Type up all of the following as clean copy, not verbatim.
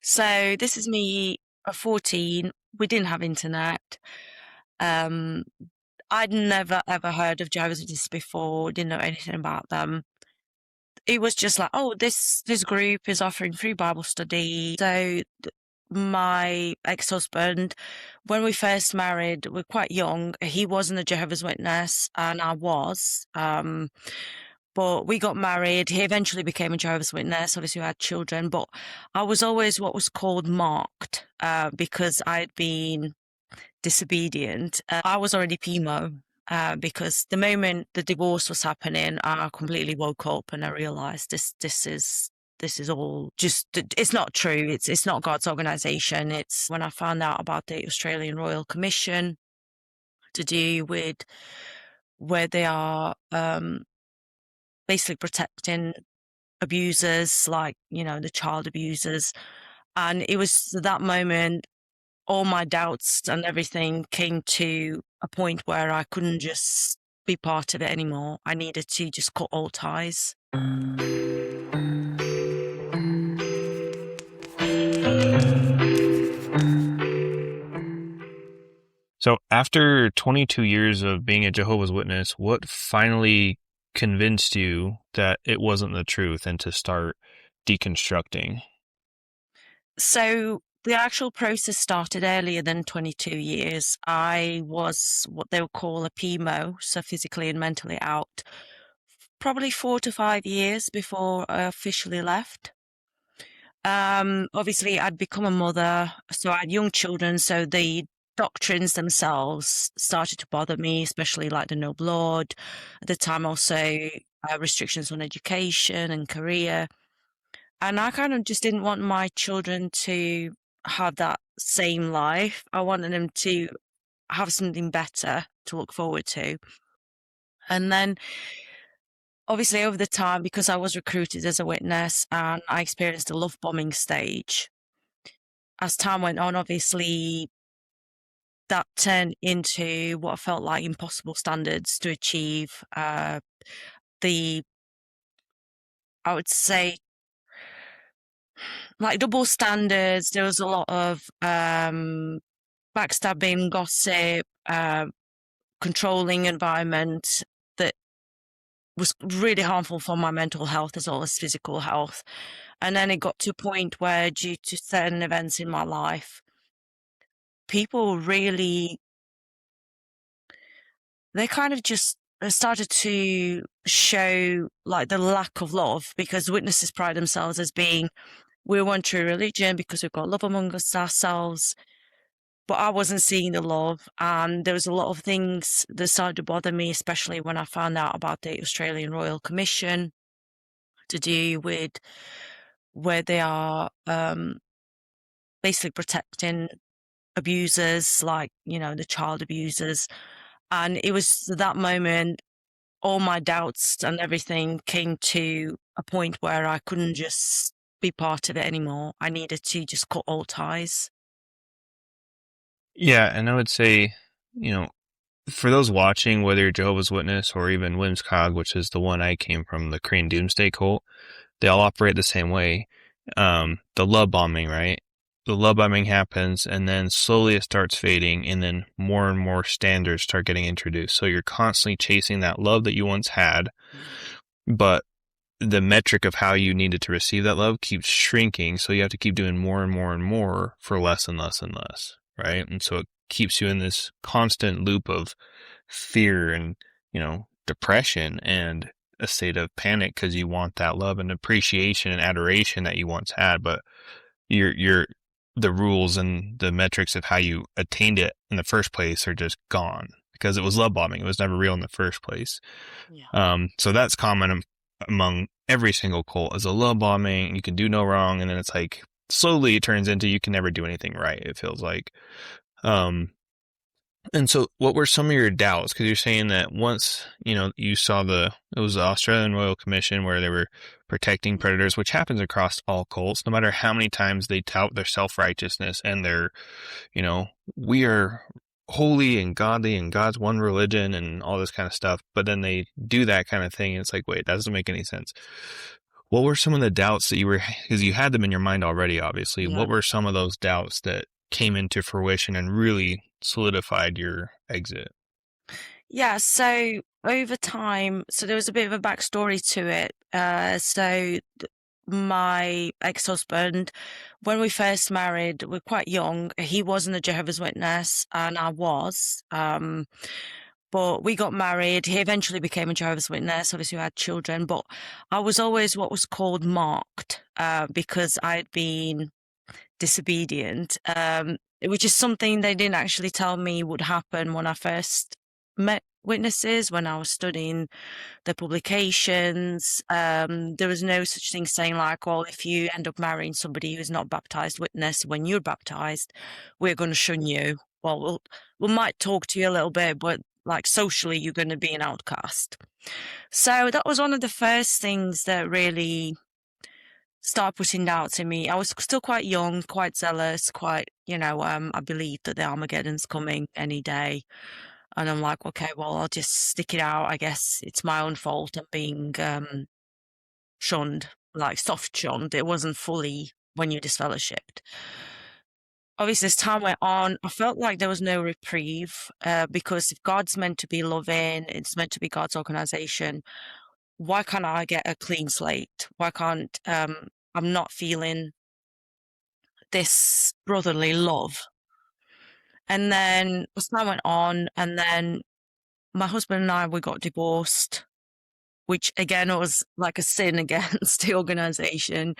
So this is me at 14. We didn't have internet. Um, I'd never ever heard of Jehovah's Witnesses before, didn't know anything about them. It was just like, oh, this group is offering free Bible study. So my ex-husband, when we first married, we're quite young. He wasn't a Jehovah's Witness, and I was. But we got married. He eventually became a Jehovah's Witness. Obviously, we had children, but I was always what was called marked, because I'd been disobedient. I was already PMO, because the moment the divorce was happening, I completely woke up and I realized this is all just, it's not true. It's not God's organization. It's when I found out about the Australian Royal Commission to do with where they are basically protecting abusers, like, the child abusers. And it was that moment, all my doubts and everything came to a point where I couldn't just be part of it anymore. I needed to just cut all ties. So after 22 years of being a Jehovah's Witness, what finally convinced you that it wasn't the truth and to start deconstructing? So the actual process started earlier than 22 years. I was what they would call a PMO, so physically and mentally out, probably 4 to 5 years before I officially left. Obviously, I'd become a mother, so I had young children, so the doctrines themselves started to bother me, especially like the no blood. At the time, also restrictions on education and career. And I kind of just didn't want my children to have that same life. I wanted them to have something better to look forward to. And then obviously over the time, because I was recruited as a witness and I experienced a love bombing stage, as time went on, obviously that turned into what felt like impossible standards to achieve. The, I would say, like double standards. There was a lot of backstabbing, gossip, controlling environment that was really harmful for my mental health as well as physical health. And then it got to a point where, due to certain events in my life, people really, they kind of just started to show like the lack of love, because witnesses pride themselves as being, we're one true religion because we've got love among us ourselves. But I wasn't seeing the love, and there was a lot of things that started to bother me, especially when I found out about the Australian Royal Commission to do with where they are basically protecting abusers, like, the child abusers. And it was that moment, all my doubts and everything came to a point where I couldn't just be part of it anymore. I needed to just cut all ties. Yeah, and I would say, you know, for those watching, whether you're Jehovah's Witness or even Whimsicog, which is the one I came from, the Korean Doomsday cult, they all operate the same way. The love bombing, right? The love bombing happens, and then slowly it starts fading, and then more and more standards start getting introduced. So you're constantly chasing that love that you once had, but the metric of how you needed to receive that love keeps shrinking. So you have to keep doing more and more and more for less and less and less, right? And so it keeps you in this constant loop of fear and, depression and a state of panic because you want that love and appreciation and adoration that you once had, but the rules and the metrics of how you attained it in the first place are just gone because it was love bombing. It was never real in the first place. Yeah. So that's common among every single cult is a love bombing. You can do no wrong. And then it's like slowly it turns into you can never do anything right. It feels like. And so what were some of your doubts? Because you're saying that once, you saw it was the Australian Royal Commission where they were protecting predators, which happens across all cults, no matter how many times they tout their self-righteousness and their, we are holy and godly and God's one religion and all this kind of stuff. But then they do that kind of thing. And it's like, wait, that doesn't make any sense. what were some of the doubts that you were, because you had them in your mind already, obviously. Yeah. What were some of those doubts that came into fruition and really solidified your exit? Yeah, so over time, so there was a bit of a backstory to it. My ex-husband, when we first married, we were quite young. He wasn't a Jehovah's Witness, and I was. But we got married. He eventually became a Jehovah's Witness. Obviously, we had children, but I was always what was called marked, because I'd been disobedient, which is something they didn't actually tell me would happen when I first met witnesses, when I was studying their publications. There was no such thing saying like, well, if you end up marrying somebody who's not baptized witness when you're baptized, we're going to shun you. Well, we might talk to you a little bit, but like socially, you're going to be an outcast. So that was one of the first things that really started putting doubts in me. I was still quite young, quite zealous, quite, I believed that the Armageddon's coming any day. And I'm like, okay, well, I'll just stick it out. I guess it's my own fault. I'm being shunned, like soft shunned. It wasn't fully when you disfellowshipped. Obviously, as time went on, I felt like there was no reprieve, because if God's meant to be loving, it's meant to be God's organization. Why can't I get a clean slate? Why can't I'm not feeling this brotherly love? And then as time went on, and then my husband and I, we got divorced, which again was like a sin against the organization.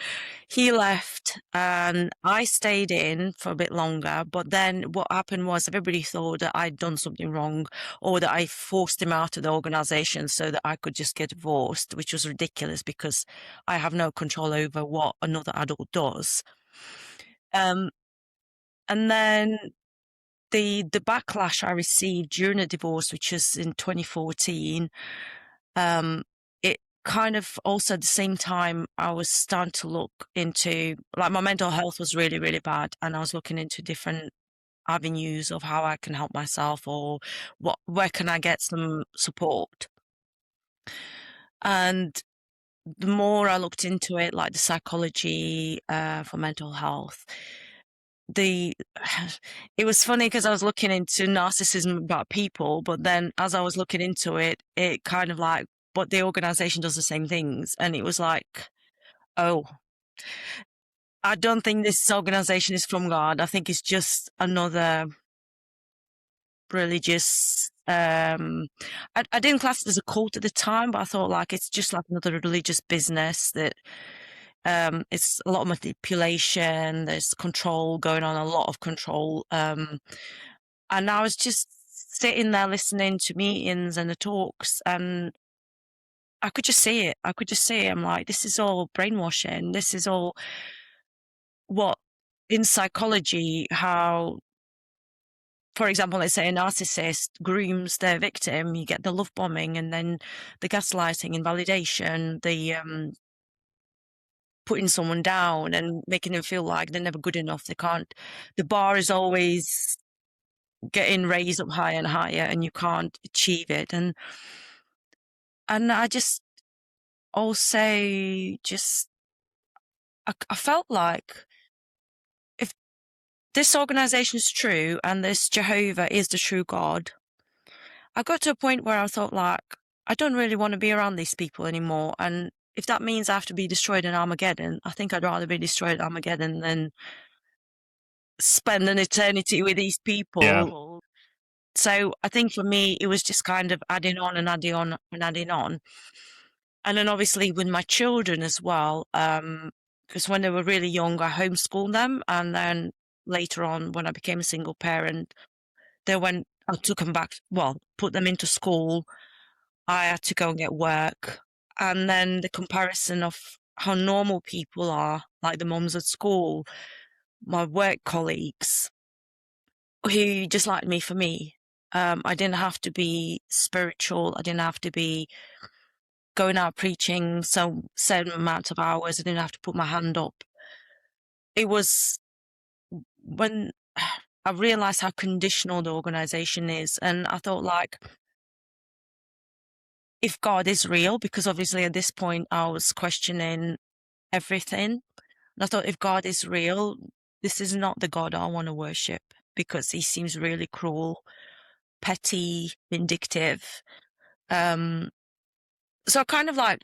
He left and I stayed in for a bit longer. But then what happened was everybody thought that I'd done something wrong, or that I forced him out of the organization so that I could just get divorced, which was ridiculous because I have no control over what another adult does. Um, and then the backlash I received during the divorce, which was in 2014, it kind of also at the same time I was starting to look into, like, my mental health was really, really bad, and I was looking into different avenues of how I can help myself, or where can I get some support. And the more I looked into it, like the psychology for mental health, the it was funny because I was looking into narcissism about people, but then as I was looking into it, it kind of like, but the organization does the same things. And it was like, oh, I don't think this organization is from God. I think it's just another religious, I didn't class it as a cult at the time, but I thought like it's just like another religious business that it's a lot of manipulation, there's control going on, a lot of control. And I was just sitting there listening to meetings and the talks, and I could just see it. I could just see it. I'm like, this is all brainwashing. This is all what in psychology, how, for example, let's say a narcissist grooms their victim, you get the love bombing and then the gaslighting, invalidation, the putting someone down and making them feel like they're never good enough. They can't, the bar is always getting raised up higher and higher and you can't achieve it. And I just also just, I felt like if this organization is true and this Jehovah is the true God, I got to a point where I thought like, I don't really want to be around these people anymore. And if that means I have to be destroyed in Armageddon, I think I'd rather be destroyed in Armageddon than spend an eternity with these Yeah. people. So I think for me, it was just kind of adding on and adding on and adding on. And then obviously with my children as well, because when they were really young, I homeschooled them. And then later on, when I became a single parent, I took them back, well, put them into school. I had to go and get work. And then the comparison of how normal people are, like the mums at school, my work colleagues, who just liked me for me. I didn't have to be spiritual. I didn't have to be going out preaching some certain amount of hours. I didn't have to put my hand up. It was when I realized how conditional the organization is. And I thought like, if God is real, because obviously at this point I was questioning everything. And I thought, if God is real, this is not the God I want to worship, because he seems really cruel, petty, vindictive. Um, so I kind of like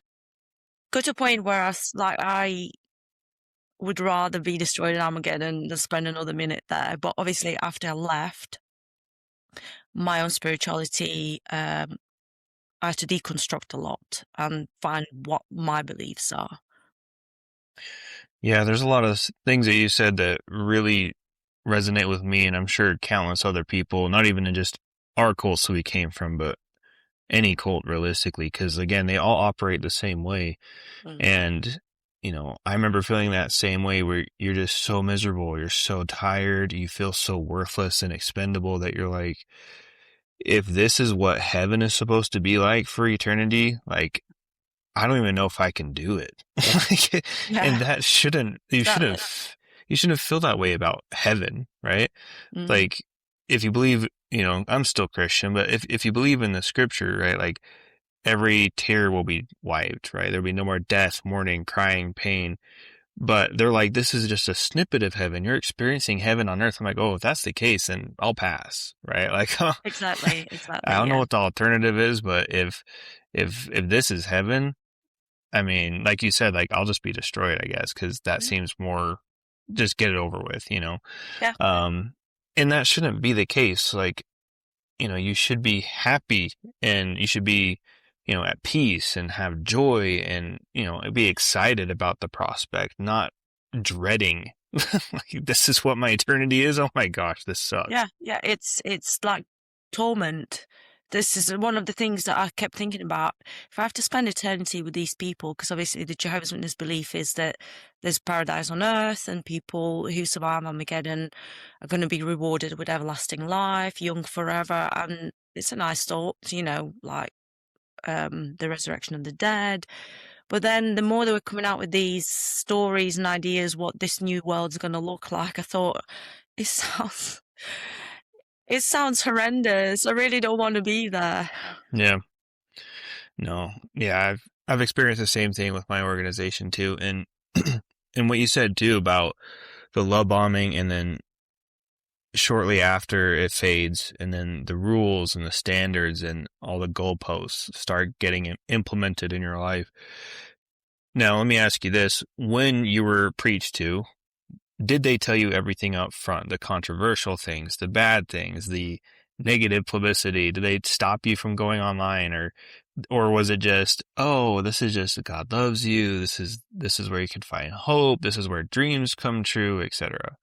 got to a point where I would rather be destroyed in Armageddon than spend another minute there. But obviously, after I left, my own spirituality, I had to deconstruct a lot and find what my beliefs are. Yeah, there's a lot of things that you said that really resonate with me, and I'm sure countless other people, not even in just our cults that we came from, but any cult realistically, because again, they all operate the same way. Mm. And, I remember feeling that same way where you're just so miserable, you're so tired, you feel so worthless and expendable that you're like, if this is what heaven is supposed to be like for eternity, like, I don't even know if I can do it. Like, and Yeah, that exactly. you shouldn't feel that way about heaven, right? Mm. Like, if you believe, I'm still Christian, but if you believe in the scripture, right, like every tear will be wiped, right? There'll be no more death, mourning, crying, pain. But they're like, this is just a snippet of heaven. You're experiencing heaven on earth. I'm like, oh, if that's the case, then I'll pass, right? Like, I Exactly, exactly. don't know Yeah. what the alternative is, but if this is heaven, I mean, like you said, like I'll just be destroyed, I guess, because that Mm. seems more just get it over with. Yeah, Um, and that shouldn't be the case. Like, you should be happy and you should be, at peace and have joy and, be excited about the prospect, not dreading. Like, this is what my eternity is. Oh my gosh, this sucks. yeah, yeah. It's like torment. This is one of the things that I kept thinking about. If I have to spend eternity with these people, because obviously the Jehovah's Witness belief is that there's paradise on earth and people who survive Armageddon are going to be rewarded with everlasting life, young forever. And it's a nice thought, like the resurrection of the dead. But then the more they were coming out with these stories and ideas, what this new world's going to look like, I thought, it sounds, it sounds horrendous. I really don't want to be there. Yeah, no, yeah, I've experienced the same thing with my organization too, and and what you said too about the love bombing, and then shortly after it fades, and then the rules and the standards and all the goalposts start getting implemented in your life. Now, let me ask you this. When you were preached to, did they tell you everything up front? The controversial things, the bad things, the negative publicity? Did they stop you from going online, or was it just, oh, this is just God loves you. This is where you can find hope. This is where dreams come true, etc.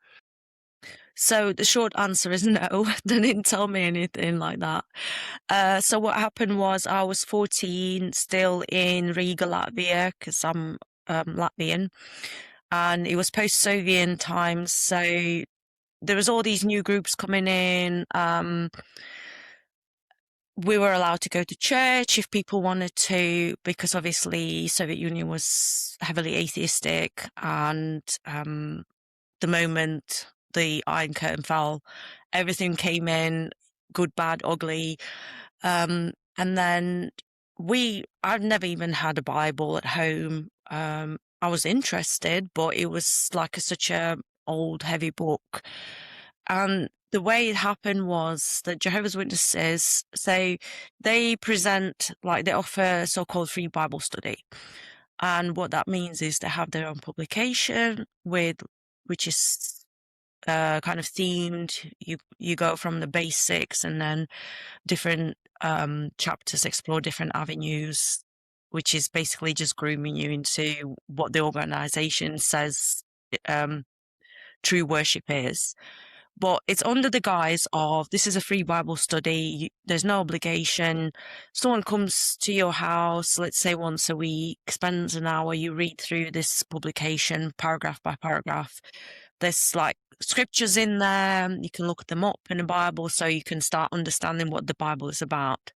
So the short answer is no. They didn't tell me anything like that. So what happened was I was 14, still in Riga, Latvia, because I'm Latvian, and it was post-Soviet times. So there was all these new groups coming in. We were allowed to go to church if people wanted to, because obviously Soviet Union was heavily atheistic, and the moment the Iron Curtain fell, everything came in, good, bad, ugly. And then I've never even had a Bible at home. I was interested, but it was like such a old, heavy book. And the way it happened was that Jehovah's Witnesses, so they present, like they offer so-called free Bible study. And what that means is they have their own publication which is kind of themed. You go from the basics, and then different chapters explore different avenues, which is basically just grooming you into what the organization says um, true worship is. But it's under the guise of this is a free Bible study. There's no obligation. Someone comes to your house, let's say once a week, spends an hour, you read through this publication paragraph by paragraph. There's like scriptures in there. You can look them up in the Bible so you can start understanding what the Bible is about.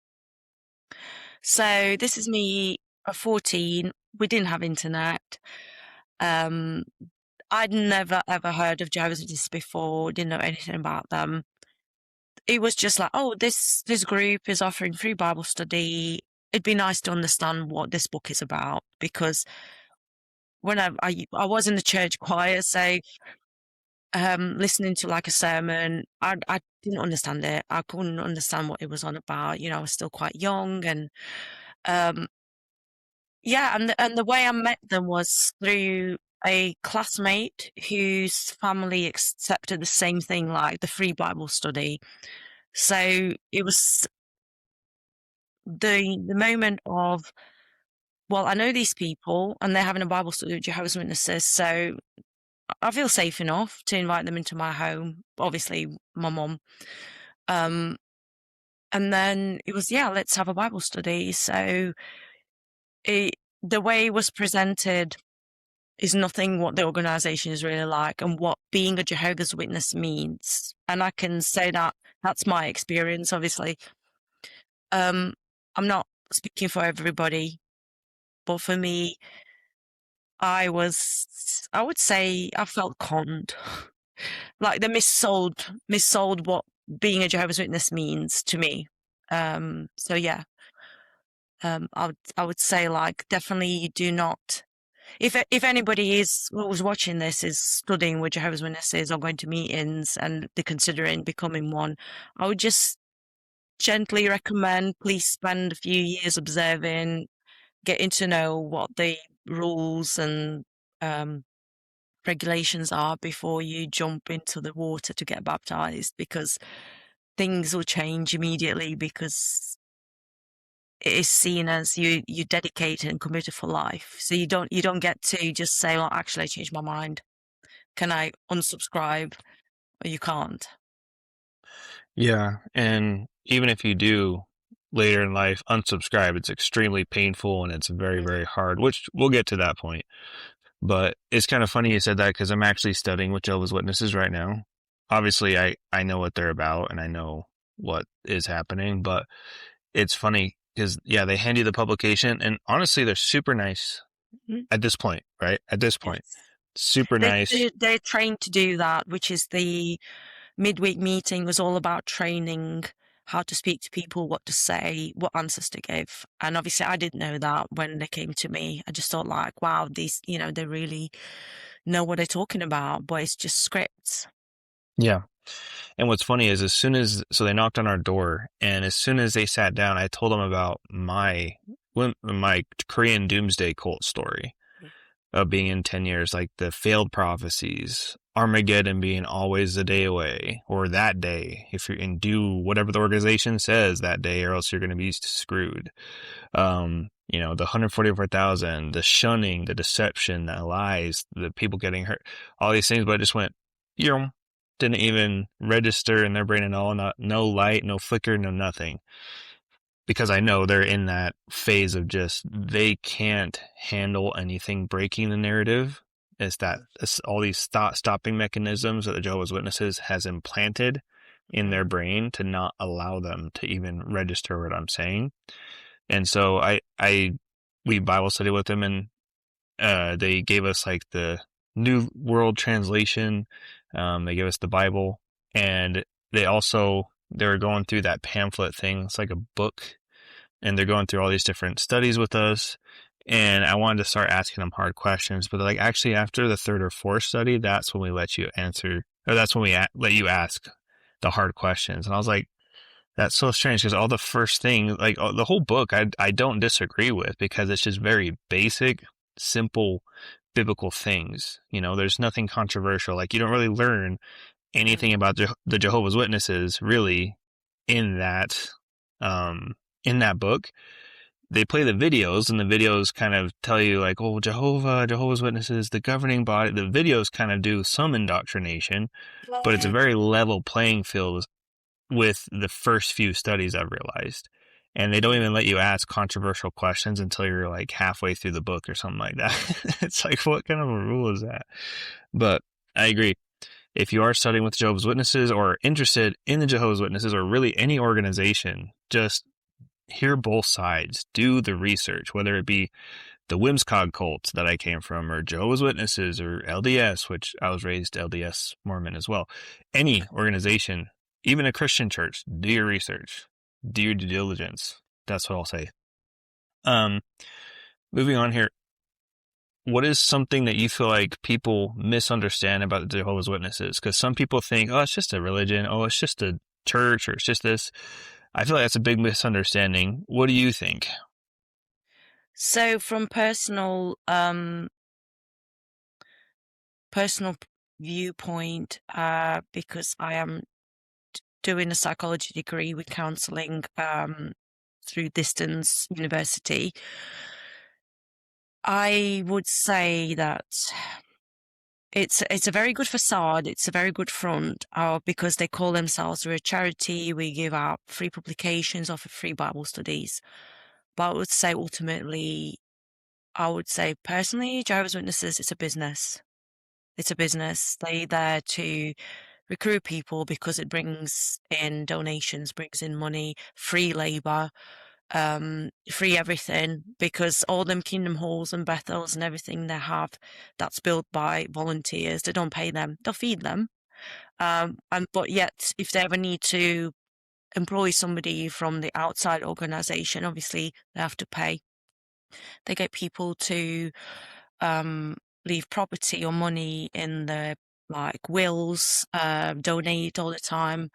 So this is me at 14. We didn't have internet. Um, I'd never ever heard of Jehovah's Witnesses before, didn't know anything about them. It was just like, oh, this group is offering free Bible study. It'd be nice to understand what this book is about, because when I was in the church choir, so listening to like a sermon, I didn't understand it. I couldn't understand what it was on about. You know, I was still quite young, and um, yeah, and the way I met them was through a classmate whose family accepted the same thing, like the free Bible study. So it was the moment of, well, I know these people and they're having a Bible study with Jehovah's Witnesses, so I feel safe enough to invite them into my home. Obviously, my mum. Um, and then it was, yeah, let's have a Bible study. So the way it was presented is nothing what the organization is really like and what being a Jehovah's Witness means. And I can say that that's my experience, obviously. Um, I'm not speaking for everybody, but for me, I would say I felt conned. Like they missold what being a Jehovah's Witness means to me. So yeah, I would say like definitely you do not. If anybody is who's watching this is studying with Jehovah's Witnesses or going to meetings and they're considering becoming one, I would just gently recommend please spend a few years observing, getting to know what the rules and um, regulations are before you jump into the water to get baptized, because things will change immediately, because it is seen as you dedicated and committed for life. So you don't get to just say, well, actually I changed my mind. Can I unsubscribe? Or you can't. Yeah, and even if you do later in life unsubscribe, it's extremely painful and it's very, Mm, very hard, which we'll get to that point. But it's kind of funny you said that because I'm actually studying with Jehovah's Witnesses right now. Obviously, I know what they're about and I know what is happening, but it's funny because, yeah, they hand you the publication and honestly, they're super nice mm, at this point, right? At this point, yes. super nice. They're trained to do that, which is the midweek meeting was all about training how to speak to people, what to say, what answers to give. And obviously, I didn't know that when they came to me. I just thought, like, wow, these, they really know what they're talking about, but it's just scripts. Yeah. And what's funny is so they knocked on our door and as soon as they sat down, I told them about my Korean doomsday cult story of being in 10 years, like the failed prophecies, Armageddon being always a day away, or that day, if you're and do whatever the organization says that day, or else you're going to be screwed. The 144,000, the shunning, the deception, the lies, the people getting hurt, all these things, but I just went, didn't even register in their brain at all, not, no light, no flicker, no nothing because I know they're in that phase of just they can't handle anything breaking the narrative. It's all these stopping mechanisms that the Jehovah's Witnesses has implanted in their Mm, brain to not allow them to even register what I'm saying. And so I we Bible study with them and they gave us like the New World Translation. They gave us the Bible and they were going through that pamphlet thing. It's like a book and they're going through all these different studies with us. And I wanted to start asking them hard questions, but they're like, actually, after the third or fourth study, that's when we let you answer, or that's when we let you ask the hard questions. And I was like, that's so strange because all the first thing, like the whole book, I don't disagree with because it's just very basic, simple biblical things. There's nothing controversial. Like you don't really learn anything mm, about the Jehovah's Witnesses really in that book. They play the videos and the videos kind of tell you like, oh, Jehovah's Witnesses, the governing body. The videos kind of do some indoctrination, but it's a very level playing field with the first few studies I've realized. And they don't mm, even let you ask controversial questions until you're like halfway through the book or something like that. It's like, what kind of a rule is that? But I agree. If you are studying with Jehovah's Witnesses or interested in the Jehovah's Witnesses or really any organization, just hear both sides. Do the research, whether it be the Whimsicott cult that I came from, or Jehovah's Witnesses, or LDS, which I was raised LDS Mormon as well. Any organization, even a Christian church, do your research, do your due diligence. That's what I'll say. Um, Moving on here. what is something that you feel like people misunderstand about the Jehovah's Witnesses? Because some people think, oh, it's just a religion. Oh, it's just a church, or it's just this. I feel like that's a big misunderstanding. What do you think? So from personal viewpoint, because I am doing a psychology degree with counselling through distance university, I would say that it's a very good facade, it's a very good front, because they call themselves a charity. We give out free publications, offer free Bible studies. But I would say personally, Jehovah's Witnesses, it's a business. It's a business. They're there to recruit people because it brings in donations, brings in money, free labor, free everything, because all them Kingdom Halls and Bethels and everything they have that's built by volunteers, they don't pay them, they'll feed them. But yet, if they ever need to employ somebody from the outside organization, obviously they have to pay. They get people to leave property or money in their like wills, donate all the time,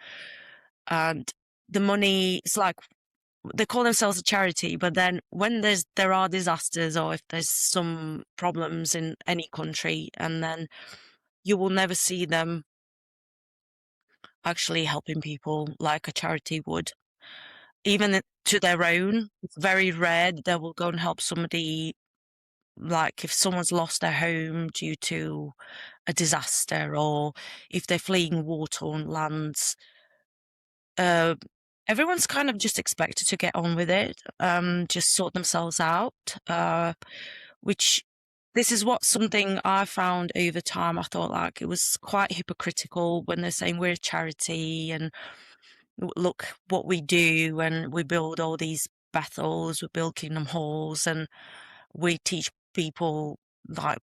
and the money is like they call themselves a charity, but then when there are disasters or if there's some problems in any country, and then you will never see them actually helping people like a charity would. Even to their own, it's very rare that they will go and help somebody, like if someone's lost their home due to a disaster or if they're fleeing war-torn lands. Uh, Everyone's kind of just expected to get on with it, just sort themselves out, which this is what something I found over time. I thought like it was quite hypocritical when they're saying we're a charity and look what we do, and we build all these Bethels, we build Kingdom Halls, and we teach people, like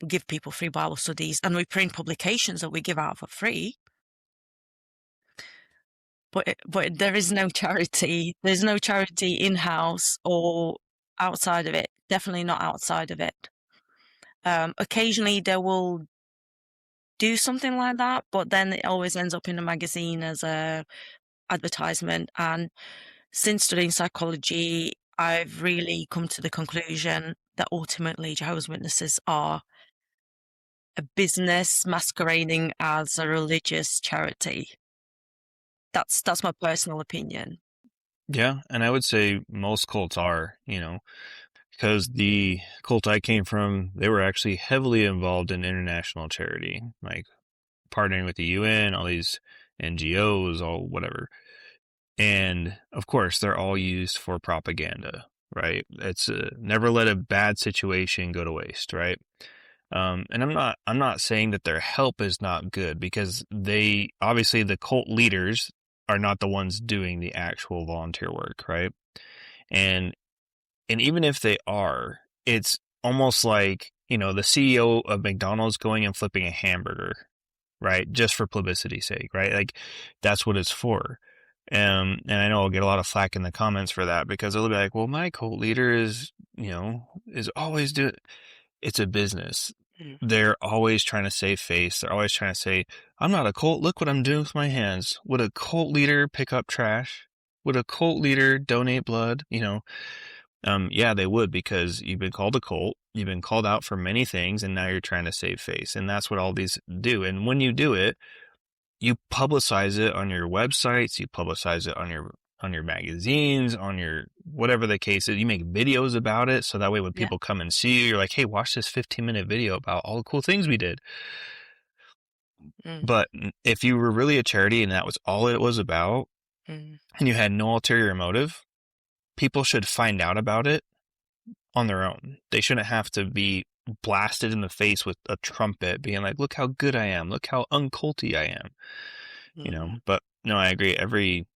give people free Bible studies, and we print publications that we give out for free. But there is no charity. There's no charity in-house or outside of it. Definitely not outside of it. Occasionally they will do something like that, but then it always ends up in a magazine as a advertisement. And since studying psychology, I've really come to the conclusion that ultimately Jehovah's Witnesses are a business masquerading as a religious charity. That's my personal opinion. Yeah, and I would say most cults are, because the cult I came from, they were actually heavily involved in international charity, like partnering with the UN, all these NGOs, all whatever. And of course, they're all used for propaganda, right? It's never let a bad situation go to waste, right? And I'm not saying that their help is not good, because they obviously, the cult leaders are not the ones doing the actual volunteer work, right? And and even if they are, it's almost like, the CEO of McDonald's going and flipping a hamburger, right? Just for publicity's sake, right? Like that's what it's for. And I know I'll get a lot of flack in the comments for that, because they'll be like, well, my cult leader is always doing, it's a business. Mm. They're always trying to save face. They're always trying to say, I'm not a cult. Look what I'm doing with my hands. Would a cult leader pick up trash? Would a cult leader donate blood? Yeah, they would, because you've been called a cult. You've been called out for many things, and now you're trying to save face. And that's what all these do. And when you do it, you publicize it on your websites, you publicize it on your magazines, on your whatever the case is. You make videos about it, so that way when Yeah. people come and see you, you're like, hey, watch this 15-minute video about all the cool things we did. Mm. But if you were really a charity and that was all it was about, Mm. and you had no ulterior motive, people should find out about it on their own. They shouldn't have to be blasted in the face with a trumpet being like, look how good I am, look how unculty I am. Mm. But no, I agree.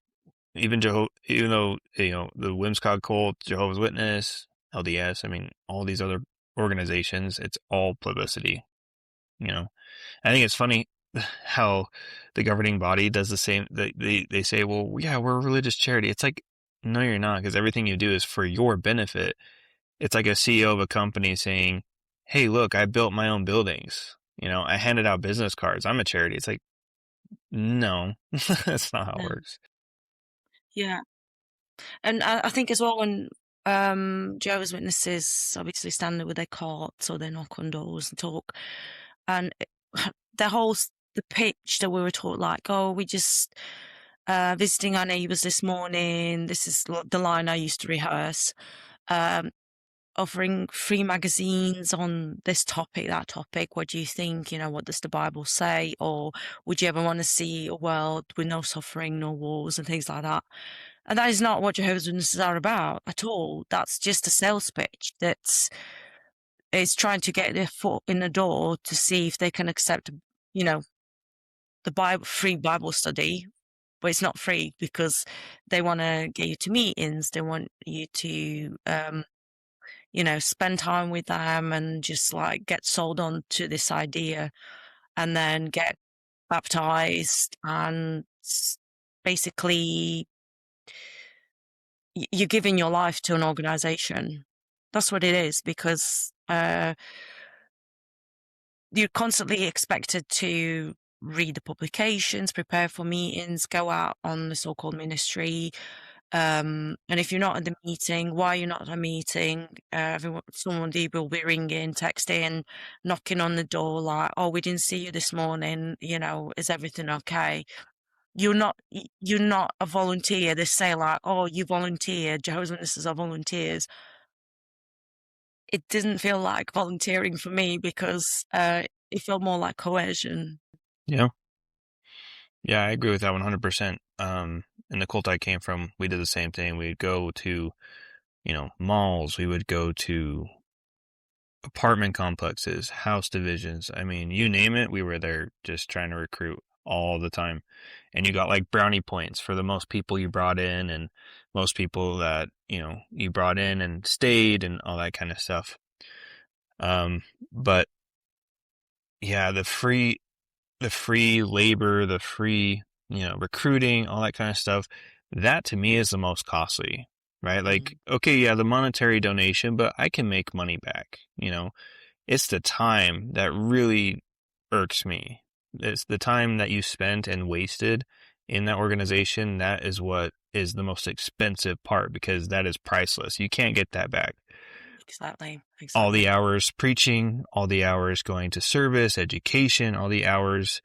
Even though, the Whimsicott cult, Jehovah's Witness, LDS, I mean, all these other organizations, it's all publicity. I think it's funny how the governing body does the same. They say, well, yeah, we're a religious charity. It's like, no, you're not, because everything you do is for your benefit. It's like a CEO of a company saying, hey, look, I built my own buildings. I handed out business cards. I'm a charity. It's like, no, that's not how it No. works. Yeah. And I think as well when Jehovah's Witnesses obviously stand there with their carts or they knock on doors and talk, and the the pitch that we were taught, like, oh, we just visiting our neighbours this morning. This is the line I used to rehearse. Um, Offering free magazines on this topic, that topic. What do you think? What does the Bible say? Or would you ever want to see a world with no suffering, no wars, and things like that? And that is not what Jehovah's Witnesses are about at all. That's just a sales pitch that's is trying to get their foot in the door to see if they can accept, you know, the Bible free Bible study. But it's not free because they want to get you to meetings. They want you to spend time with them and just like get sold on to this idea and then get baptized and basically you're giving your life to an organization. That's what it is because you're constantly expected to read the publications, prepare for meetings, go out on the so-called ministry. And if you're not at the meeting, why you're not at a meeting? Somebody will be ringing, texting, knocking on the door, like, "Oh, we didn't see you this morning. Is everything okay?" You're not a volunteer. They say like, "Oh, you volunteered. Jehovah's Witnesses are volunteers." It didn't feel like volunteering for me because it felt more like coercion. Yeah. Yeah, I agree with that 100%. In the cult I came from, we did the same thing. We'd go to, malls. We would go to apartment complexes, house divisions. I mean, you name it, we were there just trying to recruit all the time. And you got like brownie points for the most people you brought in and most people that, you brought in and stayed and all that kind of stuff. But yeah, the free labor, the free, recruiting, all that kind of stuff, that to me is the most costly, right? Like, Mm. okay, yeah, the monetary donation, but I can make money back. It's the time that really irks me. It's the time that you spent and wasted in that organization. That is what is the most expensive part because that is priceless. You can't get that back. Exactly, All the exactly. hours preaching, all the hours going to service, education, all the hours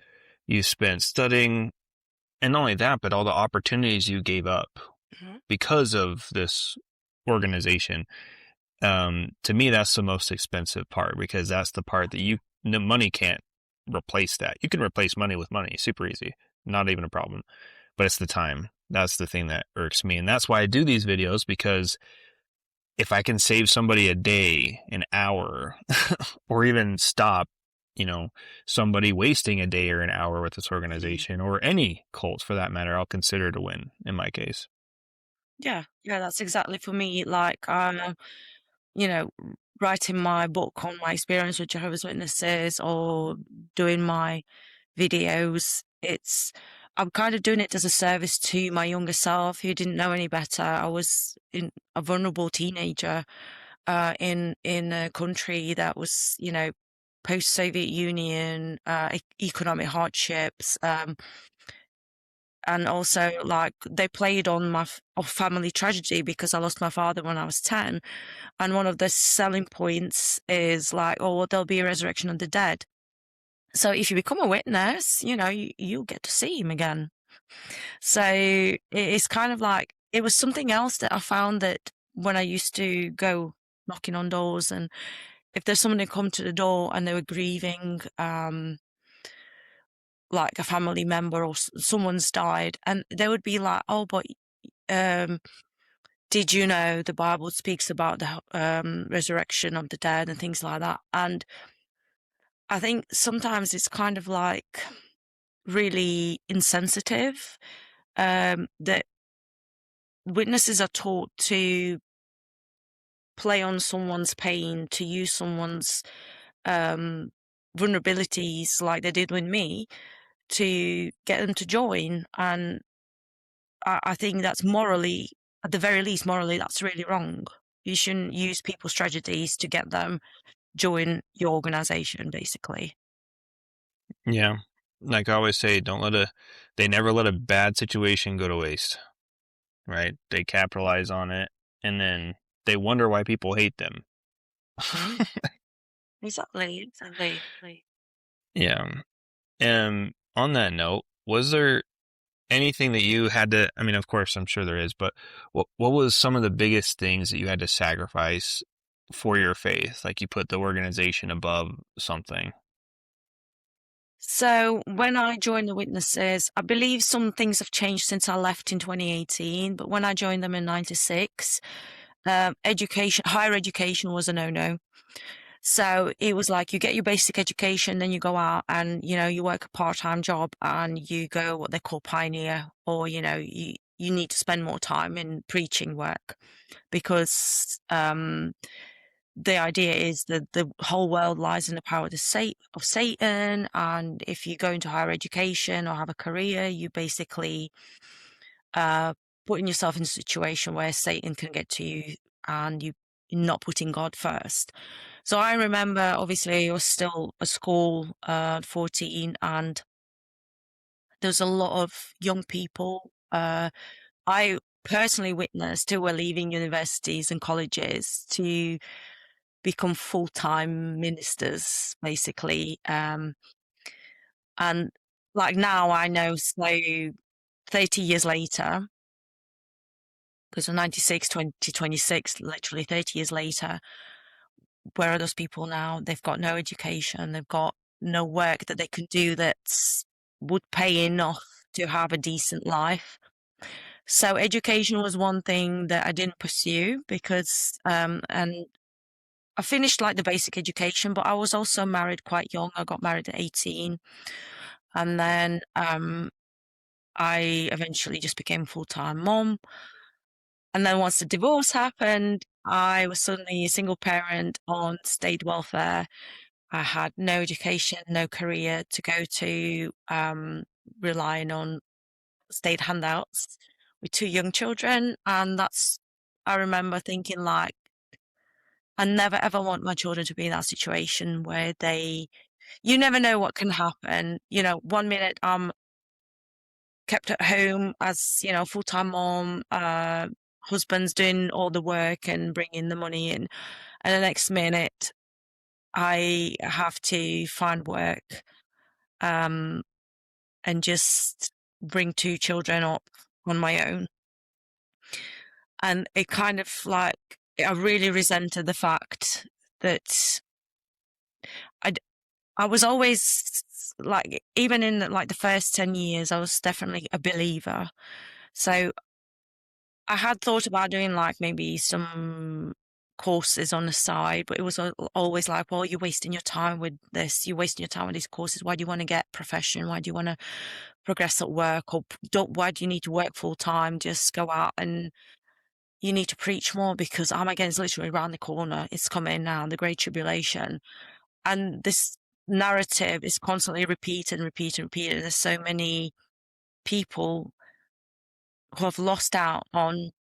you spent studying, and not only that, but all the opportunities you gave up Mhm. because of this organization. To me, that's the most expensive part because that's the part that no money can't replace that. You can replace money with money, super easy, not even a problem. But it's the time. That's the thing that irks me, and that's why I do these videos because if I can save somebody a day, an hour, or even stop, you know, somebody wasting a day or an hour with this Mhm. organization or any cult for that matter, I'll consider to win in my case. Yeah, yeah, that's exactly for me. Like, you know, writing my book on my experience with Jehovah's Witnesses or doing my videos, I'm kind of doing it as a service to my younger self who didn't know any better. I was a vulnerable teenager in a country that was, post-Soviet Union, economic hardships, and also like they played on my family tragedy because I lost my father when I was 10. And one of the selling points is like, oh, well, there'll be a resurrection of the dead. So if you become a witness, you'll get to see him again. So it's kind of like it was something else that I found that when I used to go knocking on doors, and if there's someone who come to the door and they were grieving, like a family member or someone's died, and they would be like, oh, but um, did you know the Bible speaks about the resurrection of the dead and things like that? And I think sometimes it's kind of like really insensitive that witnesses are taught to play on someone's pain, to use someone's um, vulnerabilities like they did with me to get them to join. And I think that's morally, at the very least, morally, that's really wrong. You shouldn't use people's tragedies to get them join your organization, basically. Yeah. Like I always say, they never let a bad situation go to waste, right? They capitalize on it and then they wonder why people hate them. Mm, exactly, exactly. Yeah. On that note, was there anything that you had to, I mean, of course, I'm sure there is, but what was some of the biggest things that you had to sacrifice for your faith? Like you put the organization above something. So when I joined the Witnesses, I believe some things have changed since I left in 2018, but when I joined them in 96, higher education was a no-no. So it was like you get your basic education, then you go out and, you work a part-time job and you go what they call pioneer, or, you need to spend more time in preaching work because the idea is that the whole world lies in the power of Satan, and if you go into higher education or have a career, you basically uh, putting yourself in a situation where Satan can get to you, and you're not putting God first. So I remember, obviously, I was still at school, 14, and there's a lot of young people. I personally witnessed who were leaving universities and colleges to become full-time ministers, basically. And like now I know, so 30 years later, because I'm 96, 2026, literally 30 years later, where are those people now? They've got no education, they've got no work that they can do that would pay enough to have a decent life. So education was one thing that I didn't pursue because, and I finished like the basic education, but I was also married quite young. I got married at 18. And then I eventually just became a full-time mom. And then once the divorce happened, I was suddenly a single parent on state welfare. I had no education, no career to go to, relying on state handouts with two young children. And I remember thinking like, I never ever want my children to be in that situation where you never know what can happen. 1 minute I'm kept at home as, full-time mom, husband's doing all the work and bringing the money in. And the next minute I have to find work, um, and just bring two children up on my own. And it kind of like, I really resented the fact that I, I was always like, even in like the first 10 years, I was definitely a believer. So I had thought about doing like maybe some courses on the side, but it was always like, well, you're wasting your time with this, you're wasting your time with these courses. Why do you want to get profession? Why do you want to progress at work? Or why do you need to work full time? Just go out and you need to preach more because Armageddon's literally around the corner. It's coming now, the Great Tribulation. And this narrative is constantly repeated and repeated and repeated. There's so many people who have lost out on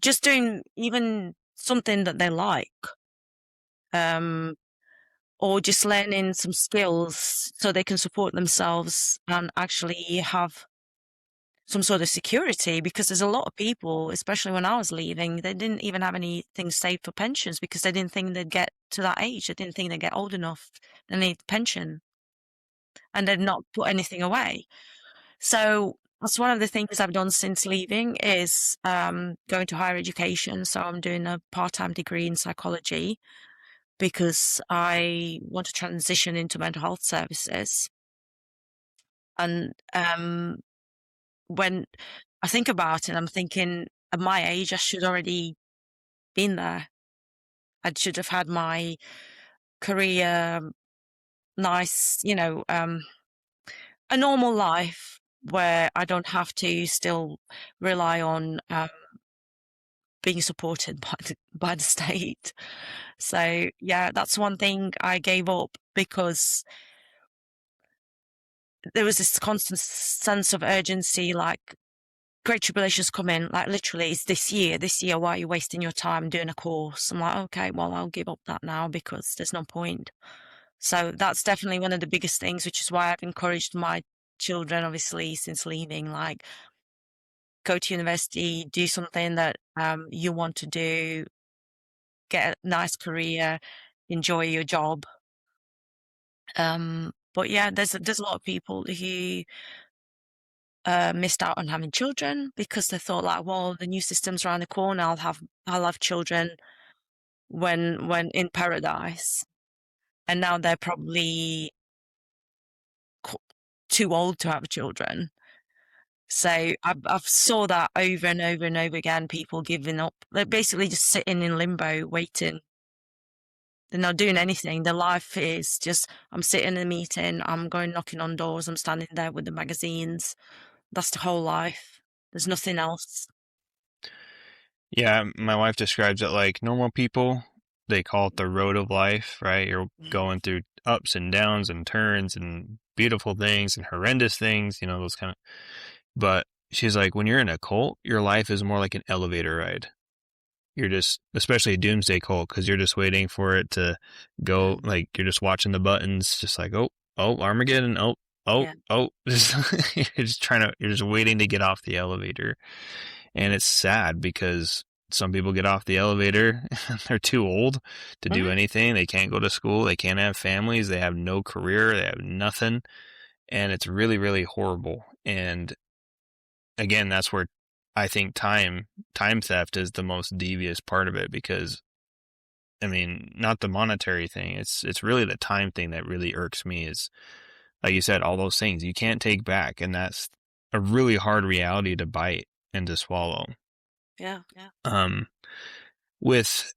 just doing even something that they like, um, or just learning some skills so they can support themselves and actually have some sort of security. Because there's a lot of people, especially when I was leaving, they didn't even have anything saved for pensions because they didn't think they'd get to that age. They didn't think they'd get old enough. They need pension, and they'd not put anything away. So that's one of the things I've done since leaving is going to higher education. So I'm doing a part-time degree in psychology because I want to transition into mental health services. And when I think about it, I'm thinking at my age, I should already been there. I should have had my career, nice, a normal life where I don't have to still rely on being supported by the state. So yeah, that's one thing I gave up because there was this constant sense of urgency, like Great Tribulations come in, like literally it's this year, why are you wasting your time doing a course? I'm like, okay, well, I'll give up that now because there's no point. So that's definitely one of the biggest things, which is why I've encouraged my children, obviously, since leaving, like, go to university, do something that you want to do, get a nice career, enjoy your job. But yeah, there's a lot of people who missed out on having children because they thought like, well, the new system's around the corner. I'll have children when in paradise, and now they're probably too old to have children. So I've saw that over and over and over again. People giving up. They're basically just sitting in limbo, waiting. They're not doing anything. Their life is just, I'm sitting in a meeting, I'm going knocking on doors, I'm standing there with the magazines. That's the whole life. There's nothing else. Yeah, my wife describes it like normal people, they call it the road of life, right? You're Mm. going through ups and downs and turns and beautiful things and horrendous things, those kind of. But she's like, when you're in a cult, your life is more like an elevator ride. You're just, especially a doomsday cult, because you're just waiting for it to go. Mm. Like you're just watching the buttons, just like, oh, oh, Armageddon, oh, oh, Yeah. oh. You're just waiting to get off the elevator. And it's sad because some people get off the elevator, they're too old to do Mhm. anything. They can't go to school. They can't have families. They have no career. They have nothing. And it's really, really horrible. And again, that's where I think time theft is the most devious part of it because I mean, not the monetary thing. It's really the time thing that really irks me is like you said, all those things you can't take back, and that's a really hard reality to bite and to swallow. Yeah. Yeah. Um, with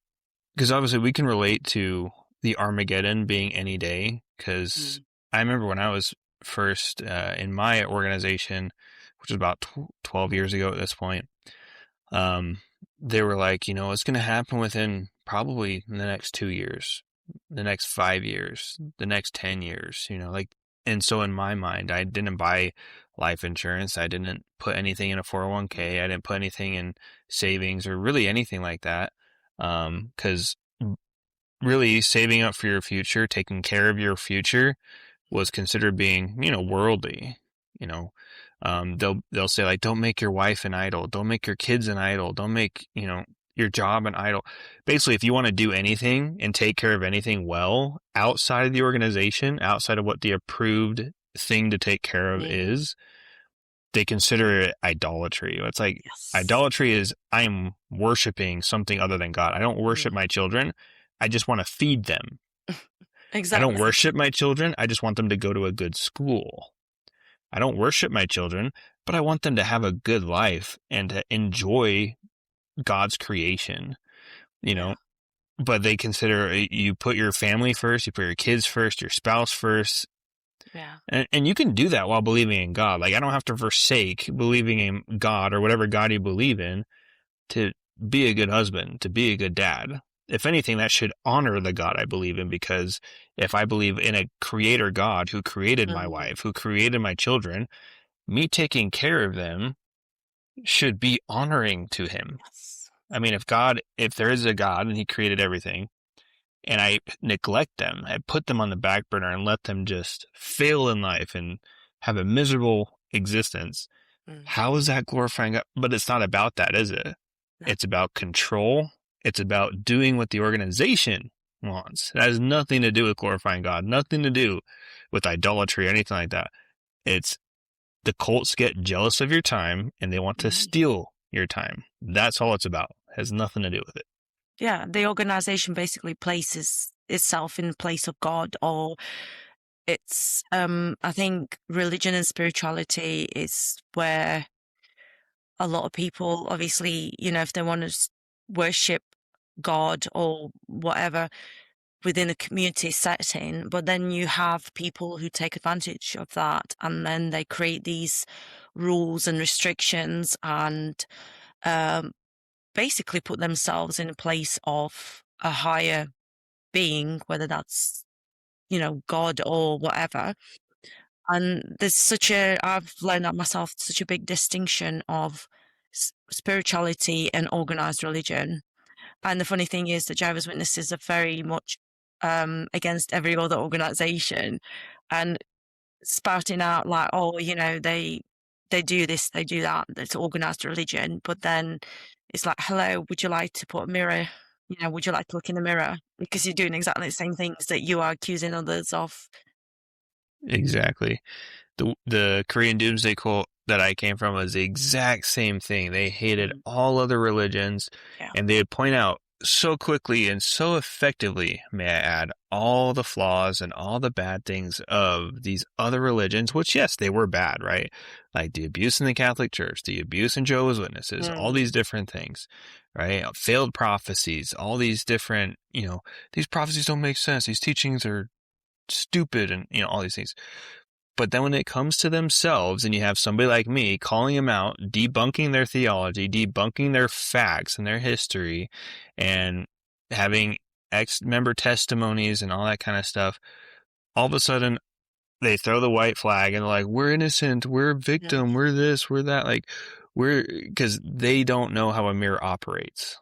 because obviously we can relate to the Armageddon being any day. Because Mm. I remember when I was first in my organization, which was about 12 years ago at this point, um, they were like, it's going to happen within probably the next 2 years, the next 5 years, the next 10 years, like, and so in my mind, I didn't buy life insurance. I didn't put anything in a 401k. I didn't put anything in savings or really anything like that. Cause really saving up for your future, taking care of your future was considered being, worldly, you know. They'll say like, don't make your wife an idol, don't make your kids an idol, don't make, your job an idol. Basically, if you want to do anything and take care of anything well outside of the organization, outside of what the approved thing to take care of Mm. is, they consider it idolatry. It's like Yes. idolatry is I am worshiping something other than God. I don't worship Mm. my children. I just want to feed them. I don't Exactly. worship my children. I just want them to go to a good school. I don't worship my children, but I want them to have a good life and to enjoy God's creation, you know. Yeah. But they consider you put your family first, you put your kids first, your spouse first. Yeah. And you can do that while believing in God. Like, I don't have to forsake believing in God or whatever God you believe in to be a good husband, to be a good dad. If anything, that should honor the God I believe in, because if I believe in a creator God who created my Mm. wife, who created my children, me taking care of them should be honoring to him. Yes. I mean, if there is a God and he created everything and I neglect them, I put them on the back burner and let them just fail in life and have a miserable existence, Mm. how is that glorifying God? But it's not about that, is it? No. It's about control. It's about doing what the organization wants. It has nothing to do with glorifying God, nothing to do with idolatry or anything like that. It's the cults get jealous of your time and they want to Mm. steal your time. That's all it's about. It has nothing to do with it. Yeah, the organization basically places itself in the place of God, or it's I think religion and spirituality is where a lot of people, obviously, if they want to worship God or whatever within a community setting, but then you have people who take advantage of that, and then they create these rules and restrictions, and um, basically put themselves in a place of a higher being, whether that's, God or whatever. And I've learned that myself, such a big distinction of spirituality and organized religion. And the funny thing is that Jehovah's Witnesses are very much against every other organization and spouting out like, oh, they do this, they do that. It's organized religion. But then it's like, hello, would you like to put a mirror? Would you like to look in the mirror? Because you're doing exactly the same things that you are accusing others of. Exactly. The Korean Doomsday cult that I came from was the exact same thing. They hated Mm, all other religions, yeah. and they would point out so quickly and so effectively, may I add, all the flaws and all the bad things of these other religions, which, yes, they were bad, right? Like the abuse in the Catholic Church, the abuse in Jehovah's Witnesses, all Mm, these different things, right? Failed prophecies, all these different, these prophecies don't make sense. These teachings are stupid and, all these things. But then when it comes to themselves and you have somebody like me calling them out, debunking their theology, debunking their facts and their history, and having ex-member testimonies and all that kind of stuff, all of a sudden they throw the white flag and they're like, we're innocent, we're a mm, victim, we're this, we're that. Like, because they don't know how a mirror operates.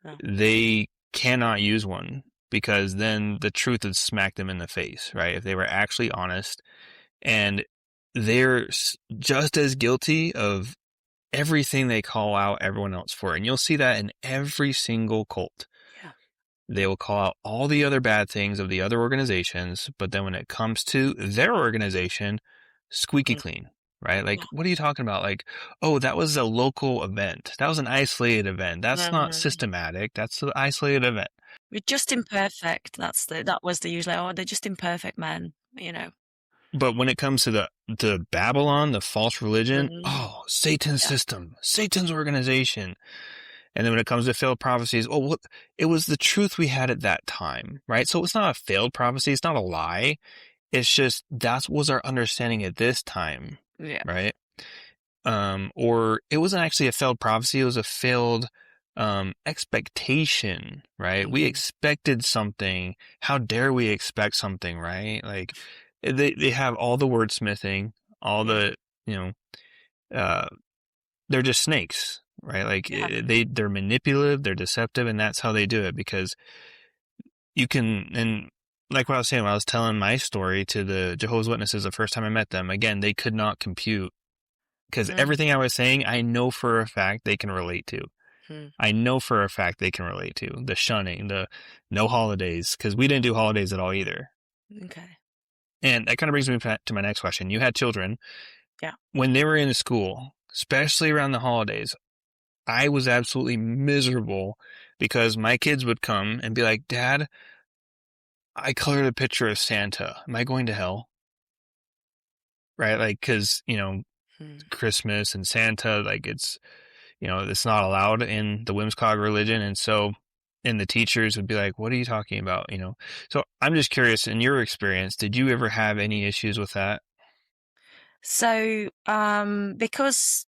no, They cannot use one because then the truth would smack them in the face, right? If they were actually honest, and they're just as guilty of everything they call out everyone else for. And you'll see that in every single cult. yeah. They will call out all the other bad things of the other organizations, but then when it comes to their organization, squeaky Mm, clean, right? yeah. Like, what are you talking about? Like, oh, that was a local event. That was an isolated event. That's not Mm. systematic. That's an isolated event. We're just imperfect. That was the usually, oh, they're just imperfect men. But when it comes to the Babylon, the false religion, Mm, oh, Satan's yeah, system, Satan's organization. And then when it comes to failed prophecies, oh, well, it was the truth we had at that time, right? So it's not a failed prophecy. It's not a lie. It's just that was our understanding at this time, yeah. right? Or it wasn't actually a failed prophecy. It was a failed, expectation, right? We Mm, expected something. How dare we expect something, right? Like they have all the wordsmithing, all yeah, the, you know, uh, they're just snakes, right? Like yeah. they're manipulative, they're deceptive, and that's how they do it because you can, and like what I was saying when I was telling my story to the Jehovah's Witnesses the first time I met them, again, they could not compute because Mm, everything I was saying, I know for a fact they can relate to. mm, I know for a fact they can relate to the shunning, the no holidays, because we didn't do holidays at all either. okay. And that kind of brings me to my next question. You had children Yeah. when they were in school, especially around the holidays. I was absolutely miserable because my kids would come and be like, Dad, I colored a picture of Santa. Am I going to hell? Right? Like, cause, Mm. Christmas and Santa, like it's not allowed in the Whimsicott religion. And so, and the teachers would be like, what are you talking about? So I'm just curious, in your experience, did you ever have any issues with that? So, there's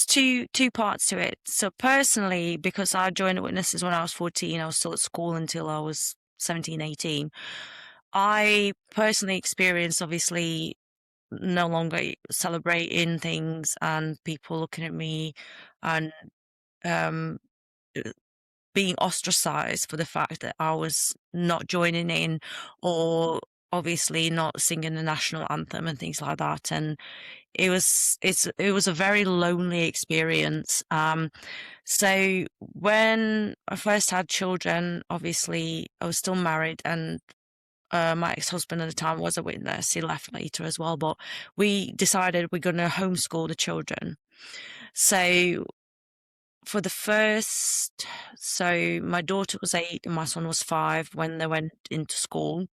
two parts to it. So personally, because I joined the Witnesses when I was 14, I was still at school until I was 17, 18. I personally experienced obviously no longer celebrating things and people looking at me and um being ostracized for the fact that I was not joining in or obviously not singing the national anthem and things like that. And it was a very lonely experience. So when I first had children, obviously I was still married and my ex-husband at the time was a witness. He left later as well, but we decided we're going to homeschool the children. So for the first, so my daughter was 8 and my son was 5 when they went into school.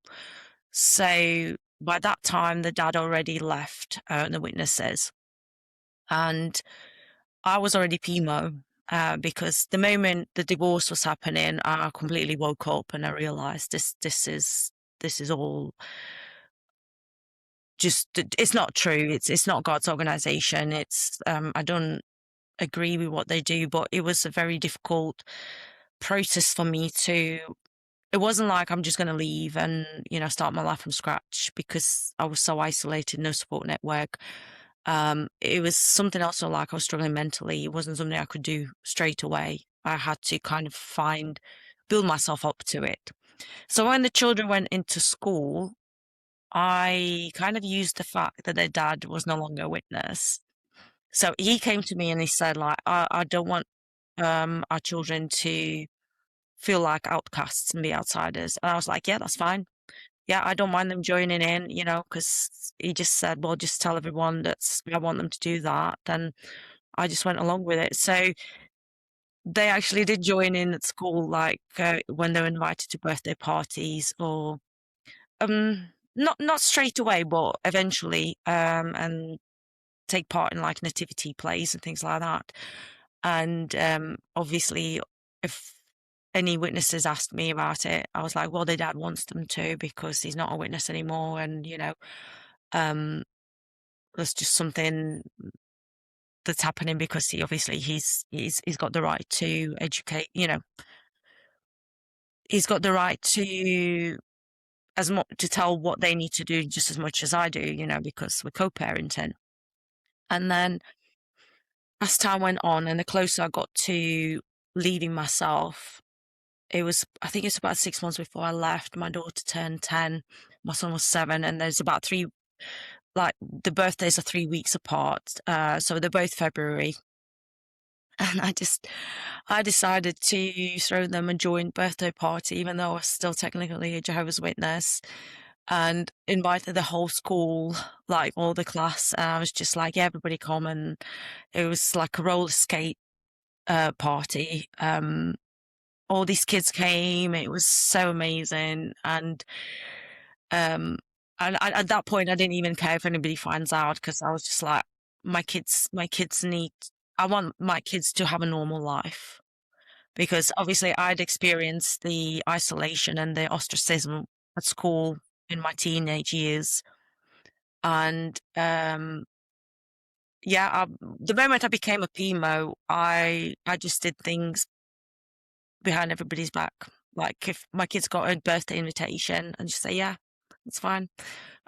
So by that time, the dad already left, the witnesses, and I was already PMO. Because the moment the divorce was happening, I completely woke up and I realized this is all just it's not true. It's not God's organization. I don't agree with what they do, but it was a very difficult process for me to it wasn't like I'm just going to leave and, start my life from scratch because I was so isolated, no support network. It was something else, like I was struggling mentally. It wasn't something I could do straight away. I had to kind of build myself up to it. So when the children went into school, I kind of used the fact that their dad was no longer a witness. So he came to me and he said, like, I don't want our children to feel like outcasts and be outsiders. And I was like, yeah, that's fine. Yeah, I don't mind them joining in, because he just said, well, just tell everyone I want them to do that. Then I just went along with it. So they actually did join in at school, like when they were invited to birthday parties or not straight away, but eventually, and take part in like nativity plays and things like that. And obviously, if any witnesses asked me about it, I was like, well, their dad wants them to because he's not a witness anymore. And, um, that's just something that's happening because he's got the right to educate, he's got the right to as much to tell what they need to do just as much as I do, because we're co-parenting. And then as time went on and the closer I got to leaving myself, I think it's about 6 months before I left. My daughter turned 10, my son was 7, and there's about like the birthdays are 3 weeks apart. So they're both February. And I decided to throw them a joint birthday party, even though I was still technically a Jehovah's Witness, and invited the whole school, like all the class. And I was just like, yeah, everybody come. And it was like a roller skate party. All these kids came. It was so amazing. Um, at that point, I didn't even care if anybody finds out because I was just like, my kids need, I want my kids to have a normal life because obviously I'd experienced the isolation and the ostracism at school in my teenage years. And, yeah, the moment I became a PMO, I just did things behind everybody's back. Like if my kids got a birthday invitation and just say, yeah, it's fine.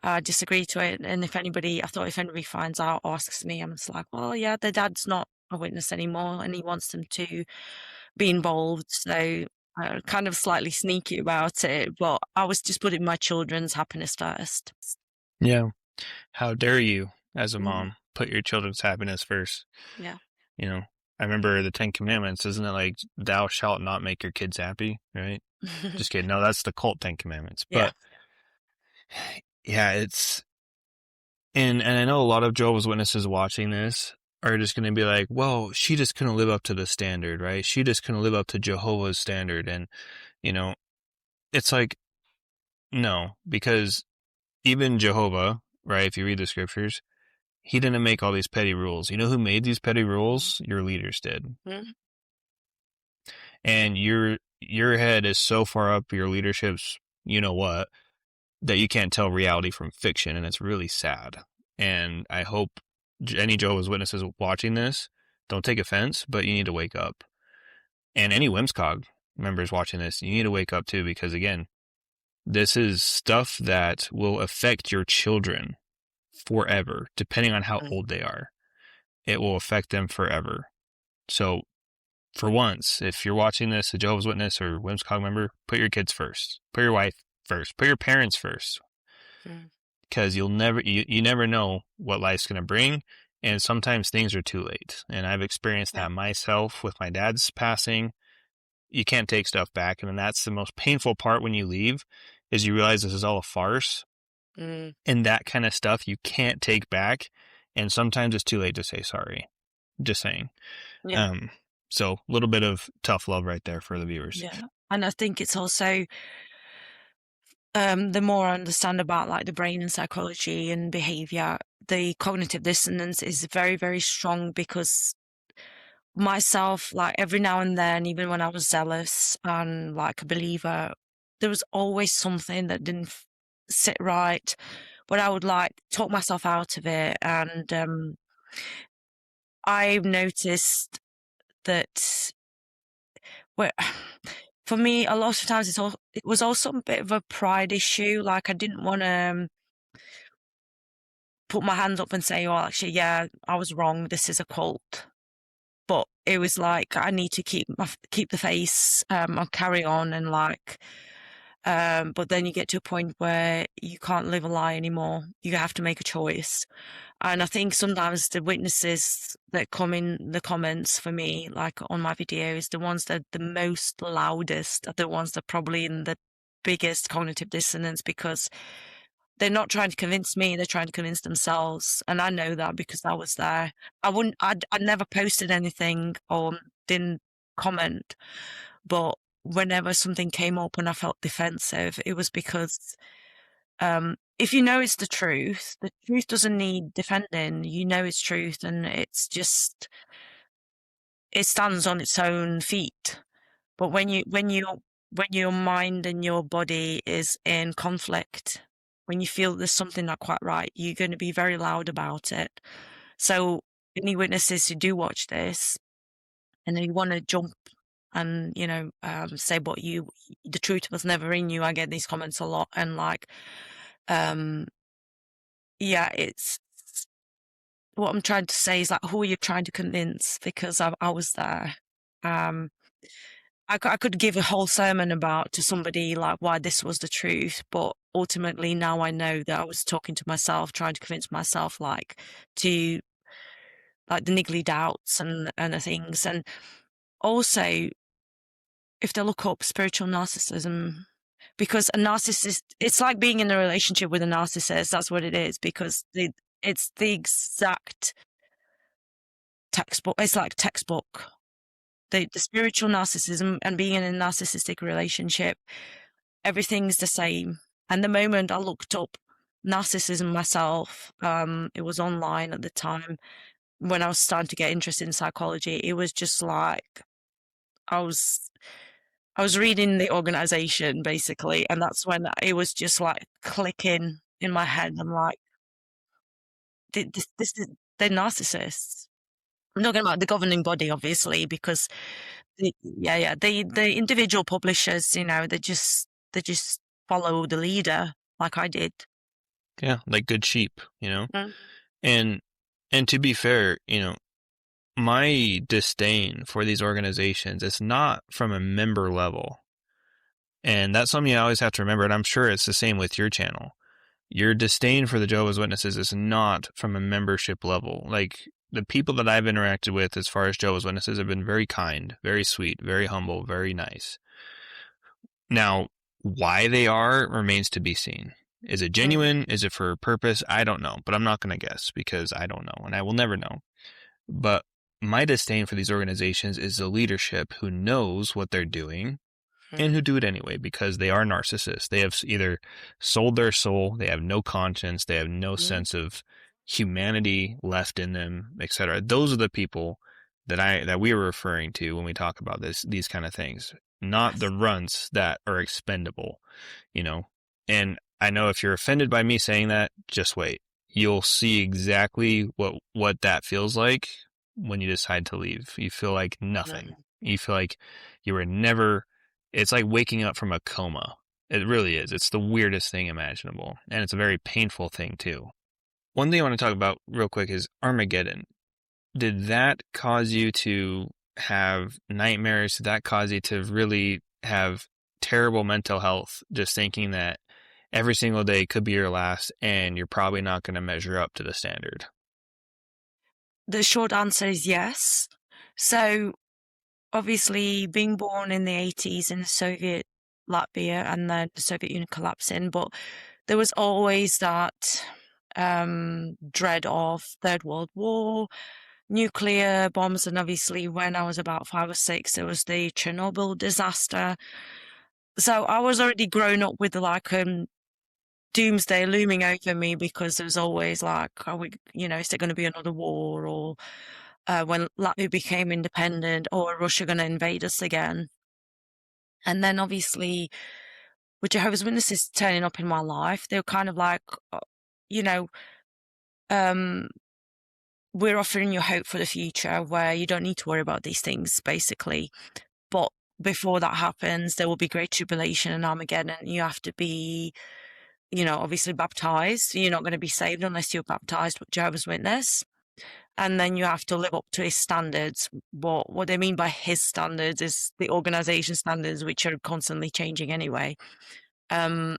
I disagree to it. And I thought if anybody finds out or asks me, I'm just like, well, yeah, their dad's not a witness anymore and he wants them to be involved. So kind of slightly sneaky about it, but I was just putting my children's happiness first. Yeah. How dare you, as a Mm, mom, put your children's happiness first? yeah. You know, I remember the Ten Commandments, isn't it like, thou shalt not make your kids happy, right? Just kidding. No, that's the cult Ten Commandments. Yeah. But yeah, and I know a lot of Jehovah's Witnesses watching this are just going to be like, well, she just couldn't live up to the standard, right? She just couldn't live up to Jehovah's standard. And, you know, it's like, no, because even Jehovah, right? If you read the scriptures, he didn't make all these petty rules. You know who made these petty rules? Your leaders did. Mm, And your head is so far up your leadership's, you know what, that you can't tell reality from fiction, and it's really sad. And I hope any Jehovah's Witnesses watching this don't take offense, but you need to wake up. And any WMSCOG members watching this, you need to wake up too, because again, this is stuff that will affect your children forever, depending on how mm, old they are. It will affect them forever. So, for once, if you're watching this, a Jehovah's Witness or WMSCOG member, put your kids first. Put your wife first. Put your parents first. mm, Because you never know what life's going to bring. And sometimes things are too late. And I've experienced yeah. that myself with my dad's passing. You can't take stuff back. And then that's the most painful part when you leave is you realize this is all a farce. Mm, And that kind of stuff you can't take back. And sometimes it's too late to say sorry. Just saying. yeah. So a little bit of tough love right there for the viewers. Yeah. And I think it's also the more I understand about like the brain and psychology and behavior, the cognitive dissonance is very, very strong because myself, like every now and then, even when I was zealous and like a believer, there was always something that didn't sit right, but I would like talk myself out of it. And I've noticed that, well, for me, a lot of times it was also a bit of a pride issue. Like I didn't want to put my hands up and say, "Oh, actually, yeah, I was wrong. This is a cult." But it was like I need to keep the face, and carry on, and like. But then you get to a point where you can't live a lie anymore. You have to make a choice. And I think sometimes the witnesses that come in the comments for me, like on my videos, the ones that are the most loudest are the ones that are probably in the biggest cognitive dissonance, because they're not trying to convince me, they're trying to convince themselves. And I know that because I was there. I'd never posted anything or didn't comment, but whenever something came up and I felt defensive, it was because if you know it's the truth doesn't need defending. You know it's truth, and it's just it stands on its own feet. But when your mind and your body is in conflict, when you feel there's something not quite right, you're going to be very loud about it. So any witnesses who do watch this and they want to jump and say the truth was never in you. I get these comments a lot, and like um yeah, it's what I'm trying to say is like, who are you trying to convince? Because I was there. um I could give a whole sermon about to somebody like why this was the truth, but ultimately now I know that I was talking to myself, trying to convince myself like to like the niggly doubts and the things. And also, if they look up spiritual narcissism, because a narcissist, it's like being in a relationship with a narcissist. That's what it is, because it's the exact textbook. It's like textbook. The spiritual narcissism and being in a narcissistic relationship, everything's the same. And the moment I looked up narcissism myself, it was online at the time when I was starting to get interested in psychology. It was just like I was I was reading the organization basically, and that's when it was just like clicking in my head. I'm like, this is they're narcissists. I'm talking about the governing body, obviously, because the individual publishers, they just follow the leader, like I did. Yeah, like good sheep, Mm. And and to be fair, my disdain for these organizations is not from a member level. And that's something I always have to remember, and I'm sure it's the same with your channel. Your disdain for the Jehovah's Witnesses is not from a membership level. Like, the people that I've interacted with as far as Jehovah's Witnesses have been very kind, very sweet, very humble, very nice. Now, why they are remains to be seen. Is it Mm. genuine? Is it for a purpose? I don't know, but I'm not going to guess because I don't know and I will never know. But my disdain for these organizations is the leadership who knows what they're doing and Mm. who do it anyway because they are narcissists. They have either sold their soul, they have no conscience, they have no Mm. sense of humanity left in them, etc. Those are the people that we were referring to when we talk about these kind of things, not the Yes. runts that are expendable, you know. And I know if you're offended by me saying that, just wait. You'll see exactly what that feels like when you decide to leave. You feel like nothing. Mm. You feel like you were never it's like waking up from a coma. It really is. It's the weirdest thing imaginable. And it's a very painful thing, too. One thing I want to talk about real quick is Armageddon. Did that cause you to have nightmares? Did that cause you to really have terrible mental health, just thinking that every single day could be your last and you're probably not going to measure up to the standard? The short answer is yes. So obviously, being born in the 80s in Soviet Latvia and then the Soviet Union collapsing, but there was always that dread of Third World War, nuclear bombs, and obviously when I was about 5 or 6, there was the Chernobyl disaster. So I was already grown up with like doomsday looming over me, because there was always like, is there going to be another war, or when Latvia became independent, or Russia going to invade us again? And then obviously with Jehovah's Witnesses turning up in my life, they were kind of like, you know, um, we're offering you hope for the future where you don't need to worry about these things, basically. But before that happens, there will be Great Tribulation and Armageddon. You have to be, obviously baptized. You're not going to be saved unless you're baptized with Jehovah's Witness. And then you have to live up to his standards. What they mean by his standards is the organization standards, which are constantly changing anyway. And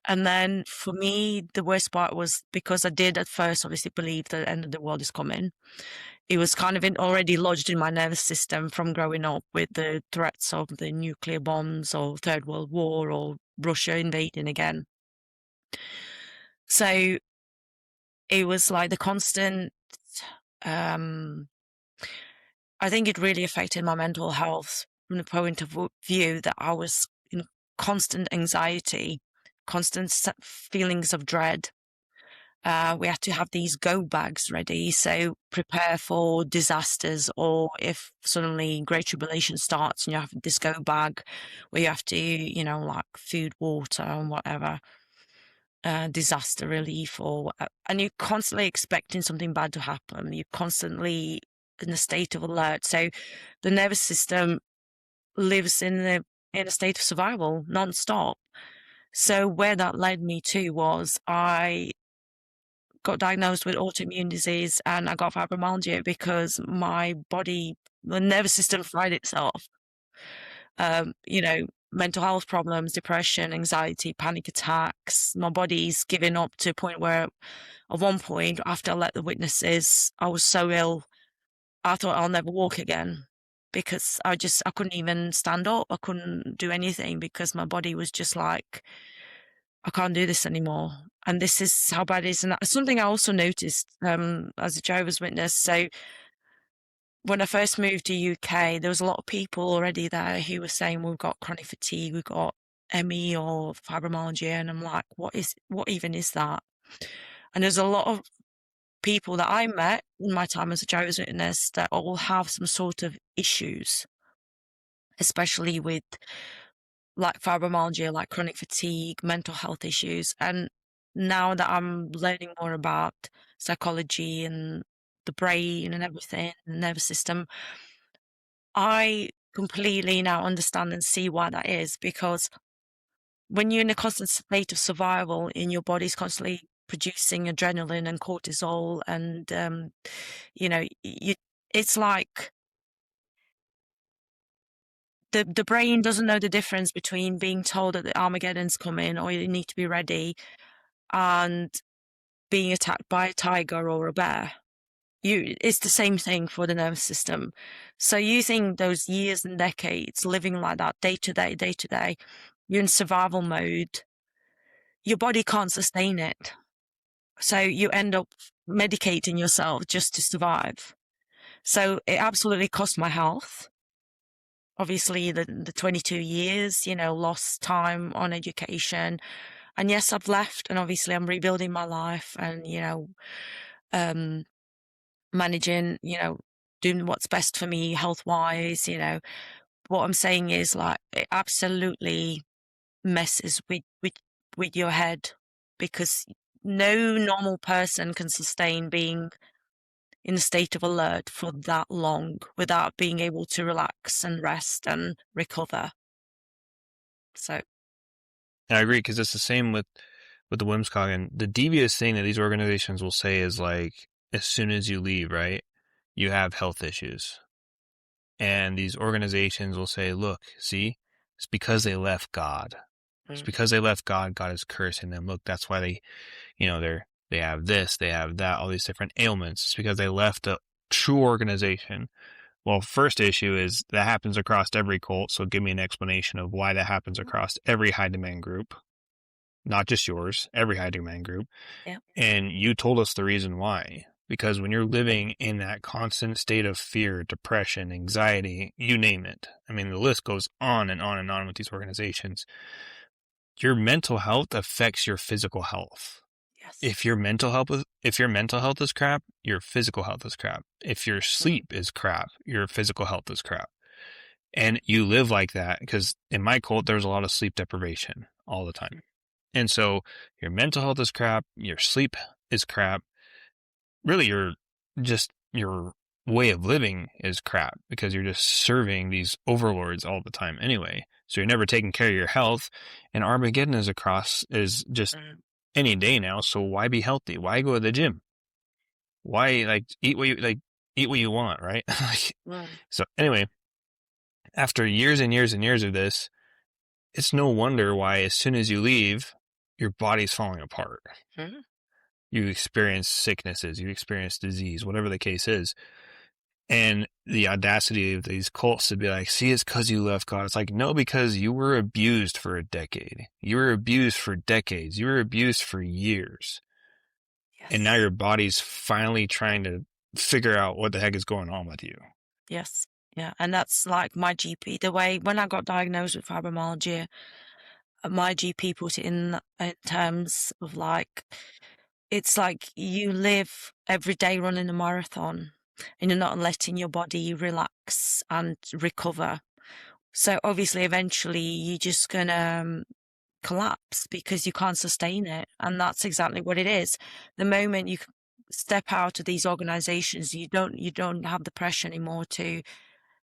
then for me, the worst part was because I did at first obviously believe the end of the world is coming. It was kind of already lodged in my nervous system from growing up with the threats of the nuclear bombs or Third World War or Russia invading again. So it was like the constant, I think it really affected my mental health from the point of view that I was in constant anxiety, constant feelings of dread. We had to have these go bags ready, so prepare for disasters, or if suddenly Great Tribulation starts and you have this go bag where you have to, like food, water, and whatever, disaster relief, and you're constantly expecting something bad to happen. You're constantly in a state of alert. So the nervous system lives in a state of survival non-stop. So where that led me to was I got diagnosed with autoimmune disease and I got fibromyalgia because my body, the nervous system fried itself. Mental health problems, depression, anxiety, panic attacks. My body's giving up to a point where at one point after I let the witnesses, I was so ill, I thought I'll never walk again because I couldn't even stand up. I couldn't do anything because my body was just like, I can't do this anymore. And this is how bad it is. And that's something I also noticed as a Jehovah's Witness. So when I first moved to UK, there was a lot of people already there who were saying, we've got chronic fatigue, we've got ME or fibromyalgia. And I'm like, what even is that? And there's a lot of people that I met in my time as a Jehovah's Witness that all have some sort of issues, especially with like fibromyalgia, like chronic fatigue, mental health issues. And now that I'm learning more about psychology and the brain and everything, the nervous system, I completely now understand and see why that is. Because when you're in a constant state of survival and your body's constantly producing adrenaline and cortisol and, it's like the brain doesn't know the difference between being told that the Armageddon's coming or you need to be ready and being attacked by a tiger or a bear. It's the same thing for the nervous system. So using those years and decades living like that day to day, you're in survival mode. Your body can't sustain it. So you end up medicating yourself just to survive. So it absolutely cost my health. Obviously, the 22 years, lost time on education. And yes, I've left, and obviously I'm rebuilding my life and, managing, doing what's best for me health-wise. What I'm saying is like it absolutely messes with your head because no normal person can sustain being in a state of alert for that long without being able to relax and rest and recover. So I agree, because it's the same with the WIMSCOG, and the devious thing that these organizations will say is like, as soon as you leave, right, you have health issues. And these organizations will say, look, see, it's because they left God. It's because they left God. God is cursing them. Look, that's why they have this, they have that, all these different ailments. It's because they left a true organization. Well, first issue is that happens across every cult. So give me an explanation of why that happens across every high demand group, not just yours, every high demand group. yeah. And you told us the reason why. Because when you're living in that constant state of fear, depression, anxiety, you name it. I mean, the list goes on and on and on with these organizations. Your mental health affects your physical health. Yes. If your mental health is crap, your physical health is crap. If your sleep is crap, your physical health is crap. And you live like that because in my cult, there's a lot of sleep deprivation all the time. And so your mental health is crap, your sleep is crap. Really, your way of living is crap because you're just serving these overlords all the time anyway. So you're never taking care of your health, and Armageddon is just Mm, any day now. So why be healthy? Why go to the gym? Why eat what you want, right? mm, So anyway, after years and years and years of this, it's no wonder why as soon as you leave, your body's falling apart. mm. You experience sicknesses, you experience disease, whatever the case is. And the audacity of these cults to be like, see, it's because you left God. It's like, no, because you were abused for a decade. You were abused for decades. You were abused for years. And now Yes. your body's finally trying to figure out what the heck is going on with you. Yes. Yeah. And that's like my GP. The way when I got diagnosed with fibromyalgia, my GP put it in terms of like, it's like you live every day running a marathon and you're not letting your body relax and recover. So obviously, eventually, you're just gonna collapse because you can't sustain it. And that's exactly what it is. The moment you step out of these organizations, you don't have the pressure anymore to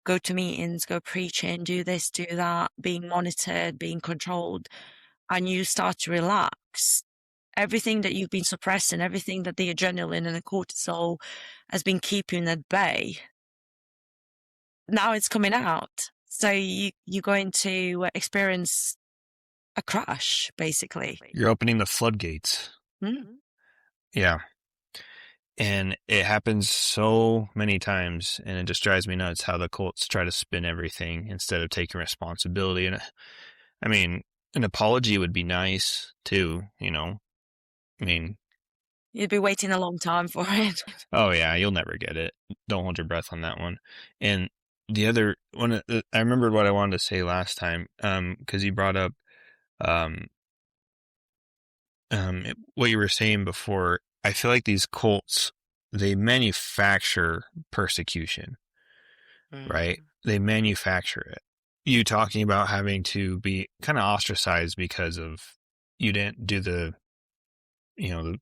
go to meetings, go preaching, do this, do that, being monitored, being controlled, and you start to relax. Everything that you've been suppressing, everything that the adrenaline and the cortisol has been keeping at bay, now it's coming out. So you're going to experience a crash, basically. You're opening the floodgates. Mm. Yeah. And it happens so many times, and it just drives me nuts how the cults try to spin everything instead of taking responsibility. And I mean, an apology would be nice too, you know. I mean, You'd be waiting a long time for it. oh yeah, you'll never get it. Don't hold your breath on that one. And the other one, I remembered what I wanted to say last time, because you brought up, um, what you were saying before. I feel like these cults, they manufacture persecution, right? Mm. They manufacture it. You talking about having to be kind of ostracized because of you didn't do the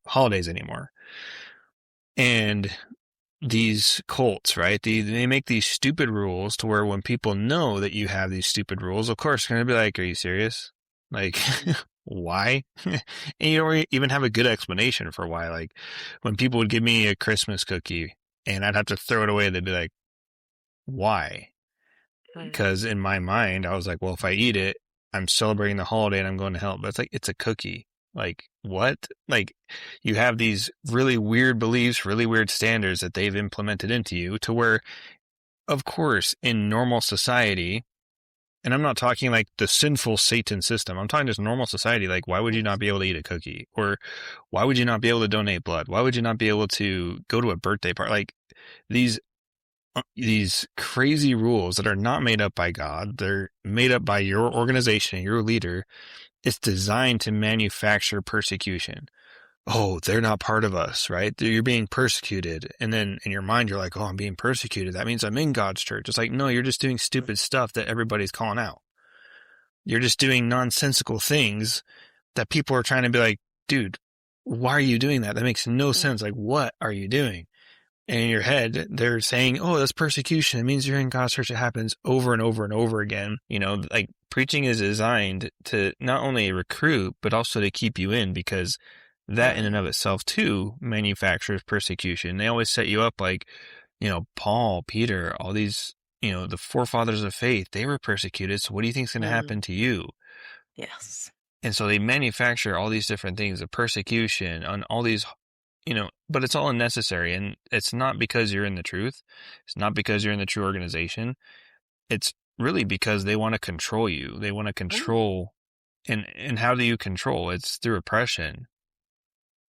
holidays anymore. And these cults, right? They make these stupid rules to where when people know that you have these stupid rules, of course, they're going to be like, are you serious? Like, Mm. why? And you don't even have a good explanation for why. Like, when people would give me a Christmas cookie and I'd have to throw it away, they'd be like, why? Mm. Because in my mind, I was like, well, if I eat it, I'm celebrating the holiday and I'm going to hell. But it's like, it's a cookie. Like, what? Like, you have these really weird beliefs, really weird standards that they've implemented into you to where, of course, in normal society, and I'm not talking like the sinful Satan system, I'm talking just normal society. Like, why would you not be able to eat a cookie? Or why would you not be able to donate blood? Why would you not be able to go to a birthday party? Like, these crazy rules that are not made up by God. They're made up by your organization, your leader. It's designed to manufacture persecution. Oh, they're not part of us, right? You're being persecuted. And then in your mind, you're like, oh, I'm being persecuted. That means I'm in God's church. It's like, no, you're just doing stupid stuff that everybody's calling out. You're just doing nonsensical things that people are trying to be like, dude, why are you doing that? That makes no Mm. sense. Like, what are you doing? And in your head, they're saying, oh, that's persecution. It means you're in God's church. It happens over and over and over again. You know, like preaching is designed to not only recruit, but also to keep you in because that in and Mm. of itself too manufactures persecution. They always set you up like, Paul, Peter, all these, the forefathers of faith, they were persecuted. So what do you think is going to Mm. happen to you? Yes. And so they manufacture all these different things of persecution on all these, but it's all unnecessary. And it's not because you're in the truth. It's not because you're in the true organization. It's really because they want to control you. They want to Mm. control. And how do you control? It's through oppression.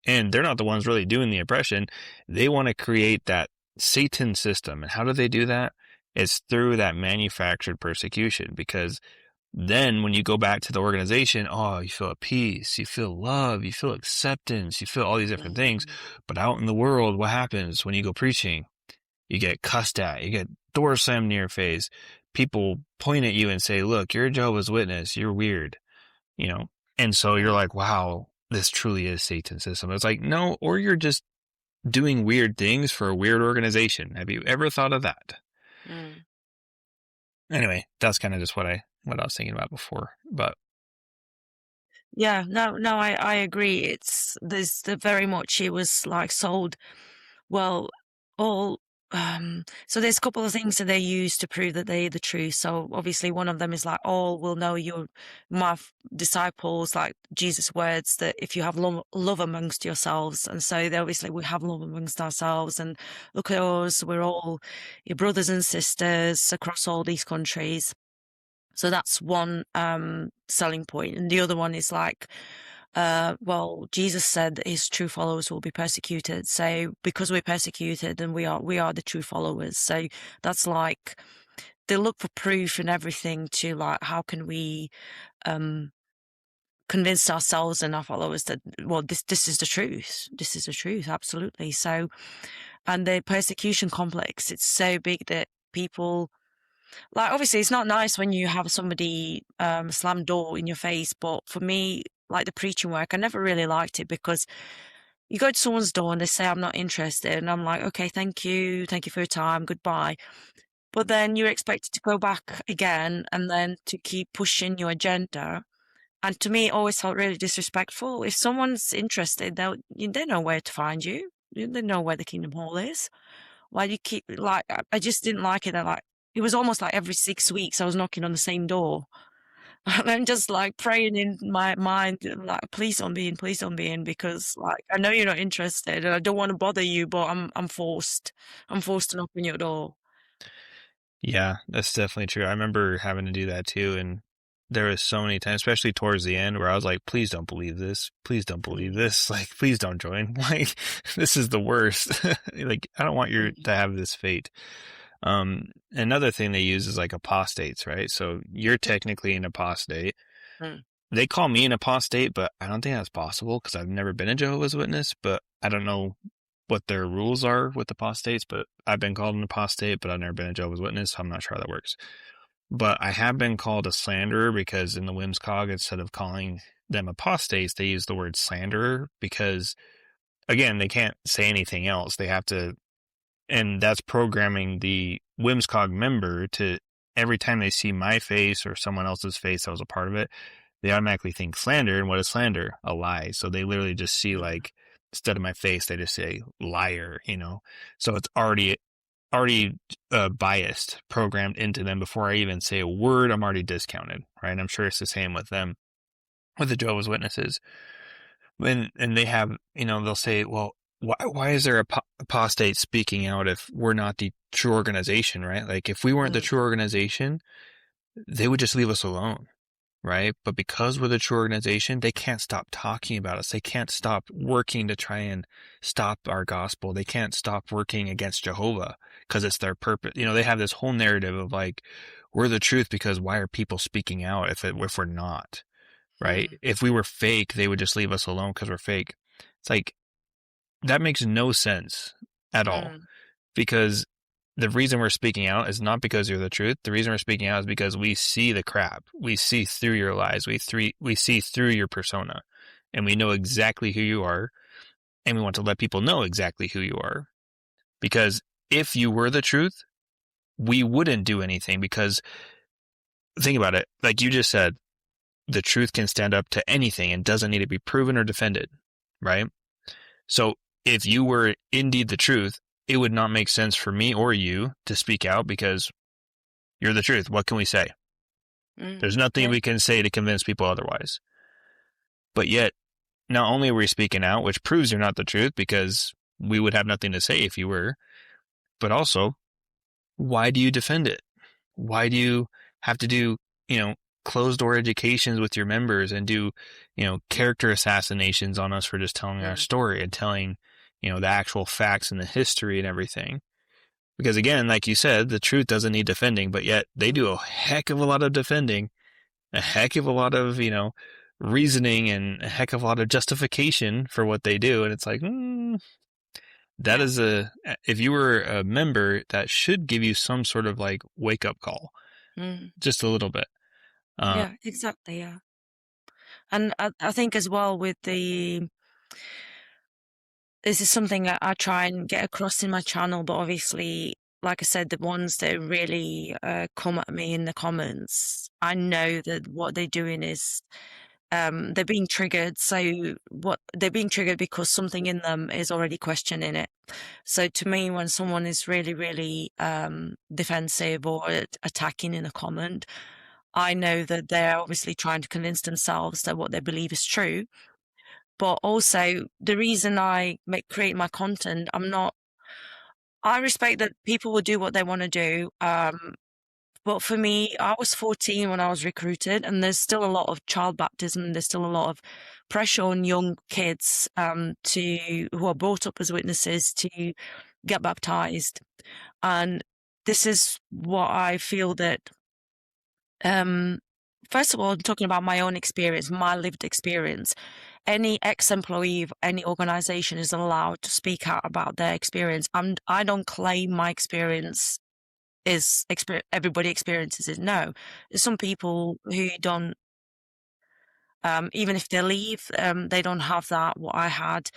And they're not the ones really doing the oppression. They want to create that Satan system. And how do they do that? It's through that manufactured persecution because then when you go back to the organization, oh, you feel at peace, you feel love, you feel acceptance, you feel all these different things. Mm. But out in the world, what happens when you go preaching? You get cussed at, you get doors slammed in your face. People point at you and say, look, you're a Jehovah's Witness, you're weird, you know? And so you're Mm. like, wow, this truly is Satan's system. It's like, no, or you're just doing weird things for a weird organization. Have you ever thought of that? Mm. Anyway, that's kind of just what I was thinking about before. But Yeah, no, I agree. There's the very much it was like sold. Well, all so there's a couple of things that they use to prove that they're the truth. So obviously one of them is like all will know you're my disciples, like Jesus' words that if you have love amongst yourselves, and so they obviously we have love amongst ourselves, and look at us, we're all your brothers and sisters across all these countries. So that's one selling point. And the other one is like, well, Jesus said that his true followers will be persecuted. So because we're persecuted, then we are the true followers. So that's like they look for proof and everything to like how can we um convince ourselves and our followers that well this is the truth. This is the truth, absolutely. So and the persecution complex, it's so big that people like obviously it's not nice when you have somebody slam door in your face, but for me, like the preaching work, I never really liked it because you go to someone's door and they say I'm not interested, and I'm like, okay, thank you for your time, goodbye. But then you're expected to go back again and then to keep pushing your agenda. And to me, it always felt really disrespectful. If someone's interested, they know where to find you. They know where the Kingdom Hall is. Why do you keep like? I just didn't like it. That like it was almost like every 6 weeks I was knocking on the same door, and I'm just like praying in my mind, like please don't be in, because like I know you're not interested, and I don't want to bother you, but I'm forced to knock on your door. yeah, that's definitely true. I remember having to do that too, and there was so many times, especially towards the end, where I was like, "Please don't believe this. Please don't believe Mm, this. Like, please don't join. Like, this is the worst. Like, I don't want you mm, to have this fate." Another thing they use is like apostates, right? So you're technically an apostate. mm, They call me an apostate, but I don't think that's possible because I've never been a Jehovah's Witness, but I don't know what their rules are with apostates, but I've been called an apostate, but I've never been a Jehovah's Witness, so I'm not sure how that works. But I have been called a slanderer because in the WIMSCOG, instead of calling them apostates, they use the word slanderer because, again, they can't say anything else. They have to, and that's programming the WIMSCOG member to every time they see my face or someone else's face that was a part of it, they automatically think slander. And what is slander? A lie. So they literally just see mm, like, instead of my face, they just say liar, you know? So it's already biased, programmed into them before I even say a word. I'm already discounted, right? And I'm sure it's the same with them, with the Jehovah's Witnesses. And they have, they'll say, well, why is there a apostate speaking out if we're not the true organization, right? Like if we weren't the mm, true organization, they would just leave us alone, right? But because we're the true organization, they can't stop talking about us. They can't stop working to try and stop our gospel. They can't stop working against Jehovah because it's their purpose. They have this whole narrative of like, we're the truth because why are people speaking out if we're not, right? mm, If we were fake, they would just leave us alone because we're fake. It's like, that makes no sense at all mm, because the reason we're speaking out is not because you're the truth. The reason we're speaking out is because we see the crap. We see through your lies. We see through your persona, and we know exactly who you are, and we want to let people know exactly who you are. Because if you were the truth, we wouldn't do anything because think about it. Like you just said, the truth can stand up to anything and doesn't need to be proven or defended, right? So if you were indeed the truth, it would not make sense for me or you to speak out because you're the truth. What can we say? mm. There's nothing Yeah. we can say to convince people otherwise. But yet, not only are we speaking out, which proves you're not the truth because we would have nothing to say if you were, but also, why do you defend it? Why do you have to do, you know, closed door educations with your members and do, character assassinations on us for just telling our Mm, story and telling, the actual facts and the history and everything? Because again, like you said, the truth doesn't need defending, but yet they do mm. a heck of a lot of defending, a heck of a lot of, reasoning and a heck of a lot of justification for what they do. And it's like, that Yeah. is if you were a member, that should give you some sort of like wake up call, Mm. just a little bit. Uh, Yeah, exactly. Yeah. And I think as well with the this is something that I try and get across in my channel, but obviously, like I said, the ones that really come at me in the comments, I know that what they're doing is they're being triggered. So what they're being triggered because something in them is already questioning it. So to me, when someone is really, really defensive or attacking in a comment, I know that they're obviously trying to convince themselves that what they believe is true. But also the reason I create my content, I respect that people will do what they want to do. But for me, I was 14 when I was recruited, and there's still a lot of child baptism. There's still a lot of pressure on young kids who are brought up as witnesses to get baptized. And this is what I feel that, um, first of all, I'm talking about my own experience, my lived experience. Any ex-employee of any organization is allowed to speak out about their experience. And I don't claim my experience is everybody experiences it. No, there's some people who don't, even if they leave, they don't have that what I had.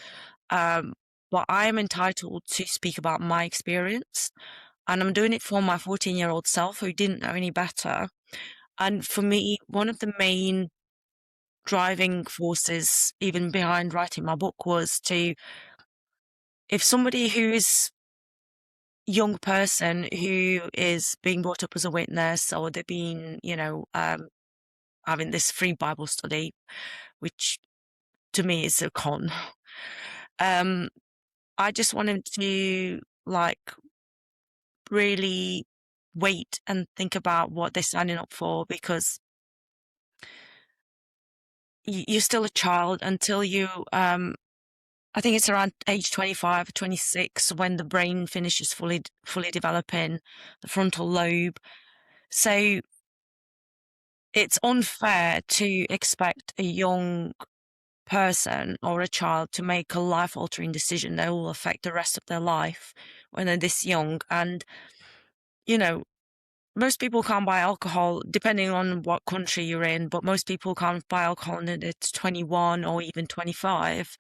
Um, but I am entitled to speak about my experience, and I'm doing it for my 14-year-old self who didn't know any better. And for me, one of the main driving forces, even behind writing my book, was to, if somebody who is young person who is being brought up as a witness, or they're being, having this free Bible study, which to me is a con. Um, I just want him to like really wait and think about what they're signing up for, because you're still a child until you, I think it's around age 25, 26 when the brain finishes fully developing, the frontal lobe. So it's unfair to expect a young person or a child to make a life altering decision that will affect the rest of their life when they're this young. And, you know, most people can't buy alcohol, depending on what country you're in, but most people can't buy alcohol until it's 21 or even 25.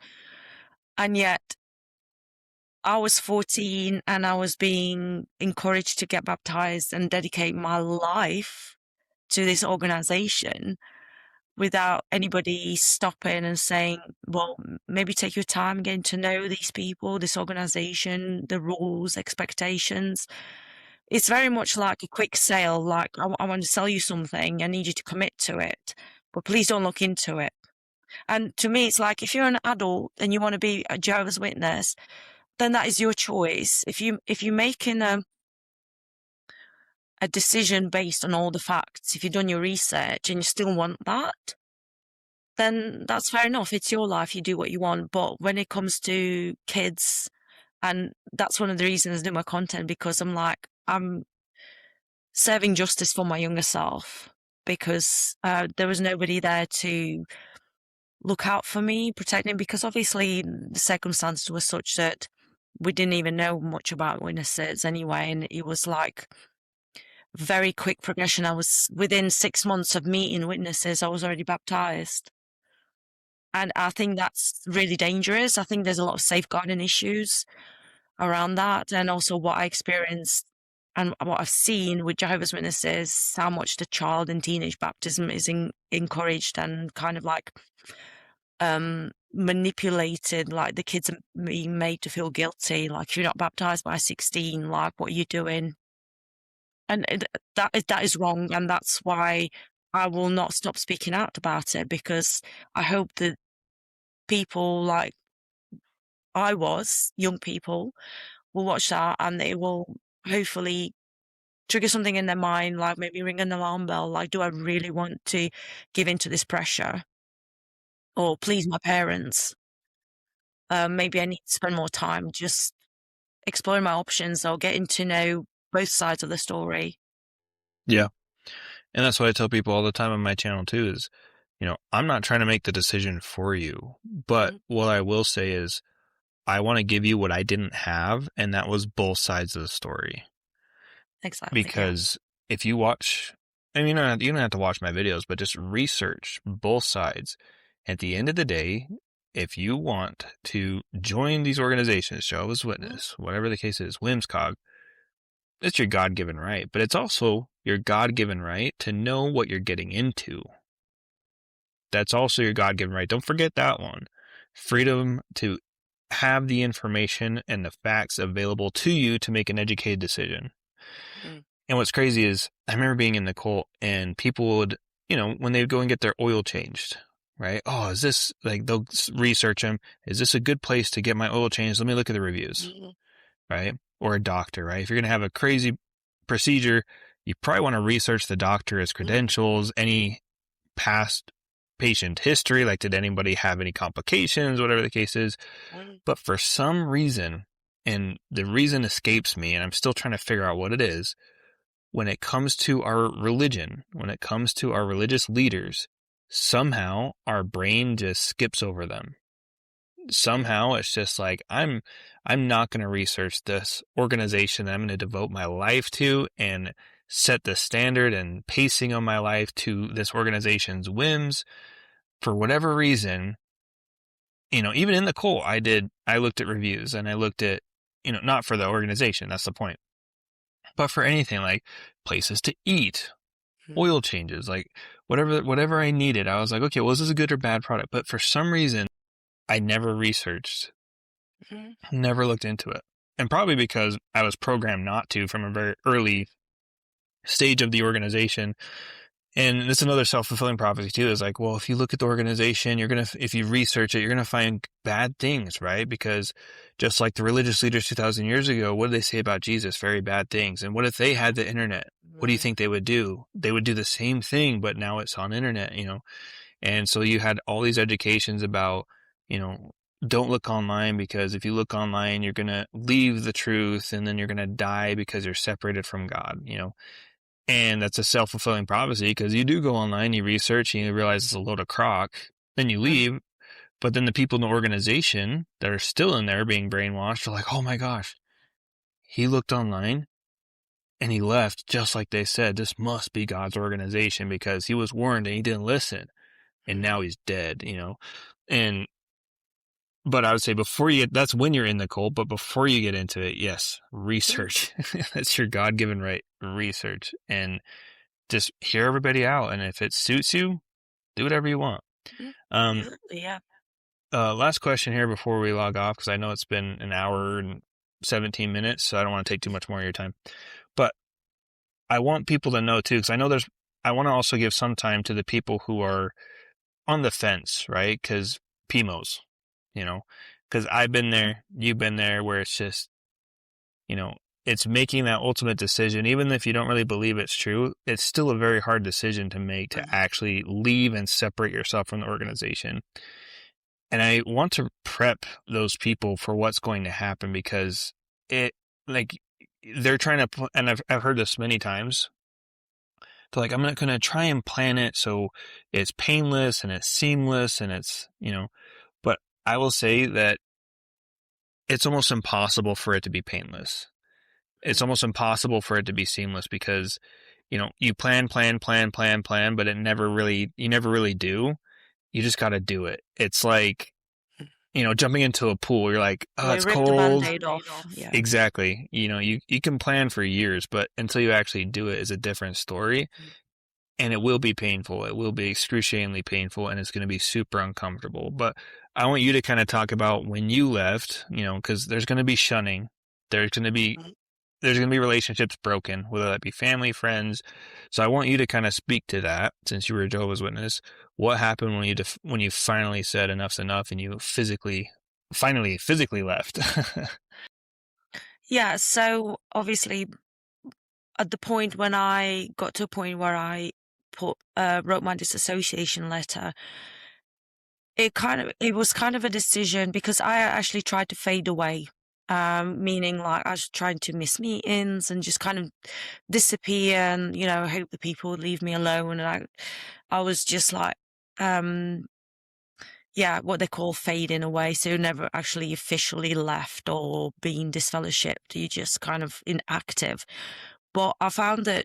And yet I was 14 and I was being encouraged to get baptized and dedicate my life to this organization without anybody stopping and saying, well, maybe take your time getting to know these people, this organization, the rules, expectations. It's very much like a quick sale. Like, I want to sell you something. I need you to commit to it, but please don't look into it. And to me, it's like, if you're an adult and you want to be a Jehovah's Witness, then that is your choice. If you're making a decision based on all the facts, if you've done your research and you still want that, then that's fair enough. It's your life. You do what you want. But when it comes to kids, and that's one of the reasons I do my content, because I'm serving justice for my younger self, because there was nobody there to look out for me, protect me, because obviously the circumstances were such that we didn't even know much about witnesses anyway. And it was like very quick progression. I was within 6 months of meeting witnesses, I was already baptized. And I think that's really dangerous. I think there's a lot of safeguarding issues around that. And also what I experienced and what I've seen with Jehovah's Witnesses, how much the child and teenage baptism is encouraged and kind of like manipulated. Like the kids are being made to feel guilty. Like, if you're not baptized by 16, like, what are you doing? And that is wrong. And that's why I will not stop speaking out about it, because I hope that people like young people, will watch that and they will hopefully trigger something in their mind, like maybe ring an alarm bell. Like, do I really want to give into this pressure or please my parents? Maybe I need to spend more time just exploring my options or getting to know both sides of the story. Yeah. And that's what I tell people all the time on my channel too is, I'm not trying to make the decision for you, but Mhm. what I will say is I want to give you what I didn't have, and that was both sides of the story. Exactly. Yeah. Because if you watch, I mean, you don't have to watch my videos, but just research both sides. At the end of the day, if you want to join these organizations, Jehovah's mm, Witness, whatever the case is, WMSCOG, it's your God-given right, but it's also your God-given right to know what you're getting into. That's also your God-given right. Don't forget that one. Freedom to have the information and the facts available to you to make an educated decision. mm, And what's crazy is I remember being in the cult and people would, when they'd go and get their oil changed, right? Oh, is this like they'll research them? Is this a good place to get my oil changed? Let me look at the reviews, mm, right? Or a doctor, right? If you're going to have a crazy procedure, you probably want to research the doctor's mm, credentials, any past patient history, like did anybody have any complications, whatever the case is. mm, But for some reason, and the reason escapes me, and I'm still trying to figure out what it is, when it comes to our religion, when it comes to our religious leaders, somehow our brain just skips over them. mm, Somehow it's just like I'm not going to research this organization that I'm going to devote my life to and set the standard and pacing of my life to this organization's whims. For whatever reason, even in the cult, I looked at reviews and I looked at, not for the organization, that's the point, but for anything like places to eat, mm, oil changes, like whatever I needed. I was like, okay, well, is this a good or bad product? But for some reason, I never researched, mm, never looked into it. And probably because I was programmed not to from a very early stage of the organization. And it's another self-fulfilling prophecy too, is like, well, if you look at the organization, if you research it, you're going to find bad things, right? Because just like the religious leaders 2,000 years ago, what did they say about Jesus? Very bad things. And what if they had the internet? What do you mm, think they would do? They would do the same thing, but now it's on internet. And so you had all these educations about, you know, don't look online because if you look online, you're going to leave the truth and then you're going to die because you're separated from God. And that's a self-fulfilling prophecy because you do go online, you research, and you realize it's a load of crock. Then you mm, leave, but then the people in the organization that are still in there being brainwashed are like, oh my gosh, he looked online and he left just like they said. This must be God's organization because he was warned and he didn't listen. And mm, now he's dead. And, but I would say that's when you're in the cult, but before you get into it, yes, mm, research. That's your God-given right, research. And just hear everybody out. And if it suits you, do whatever you want. mm. Um, Exactly, yeah. last question here before we log off, because I know it's been an hour and 17 minutes, so I don't want to take too much more of your time. But I want people to know too, because I want to also give some time to the people who are on the fence, right? Because PMOs, you know, because I've been there, you've been there, where it's just, you know, it's making that ultimate decision. Even if you don't really believe it's true, it's still a very hard decision to make to Mm, actually leave and separate yourself from the organization. And I want to prep those people for what's going to happen because it, like, they're trying to, and I've heard this many times. They're like, I'm not going to try and plan it so it's painless and it's seamless and but I will say that it's almost impossible for it to be painless. It's mm, almost impossible for it to be seamless because, you plan, but you never really do. You just got to do it. It's like, mm. jumping into a pool. You're like, oh, Yeah, it's rip the cold. band-aid off. Yeah. Exactly. You can plan for years, but until you actually do it is a different story. Mm, And it will be painful. It will be excruciatingly painful and it's going to be super uncomfortable. But I want you to kind of talk about when you left, because there's going to be shunning. There's going to be mm. there's going to be relationships broken, whether that be family, friends. So I want you to kind of speak to that since you were a Jehovah's Witness. What happened when you finally said enough's enough and you finally physically left? Yeah, so obviously at the point when I got to a point where I wrote my disassociation letter, it was kind of a decision because I actually tried to fade away. Meaning like I was trying to miss meetings and just kind of disappear and, hope the people would leave me alone. And I was just like, um, yeah, what they call fading away. So never actually officially left or being disfellowshipped. You just kind of inactive. But I found that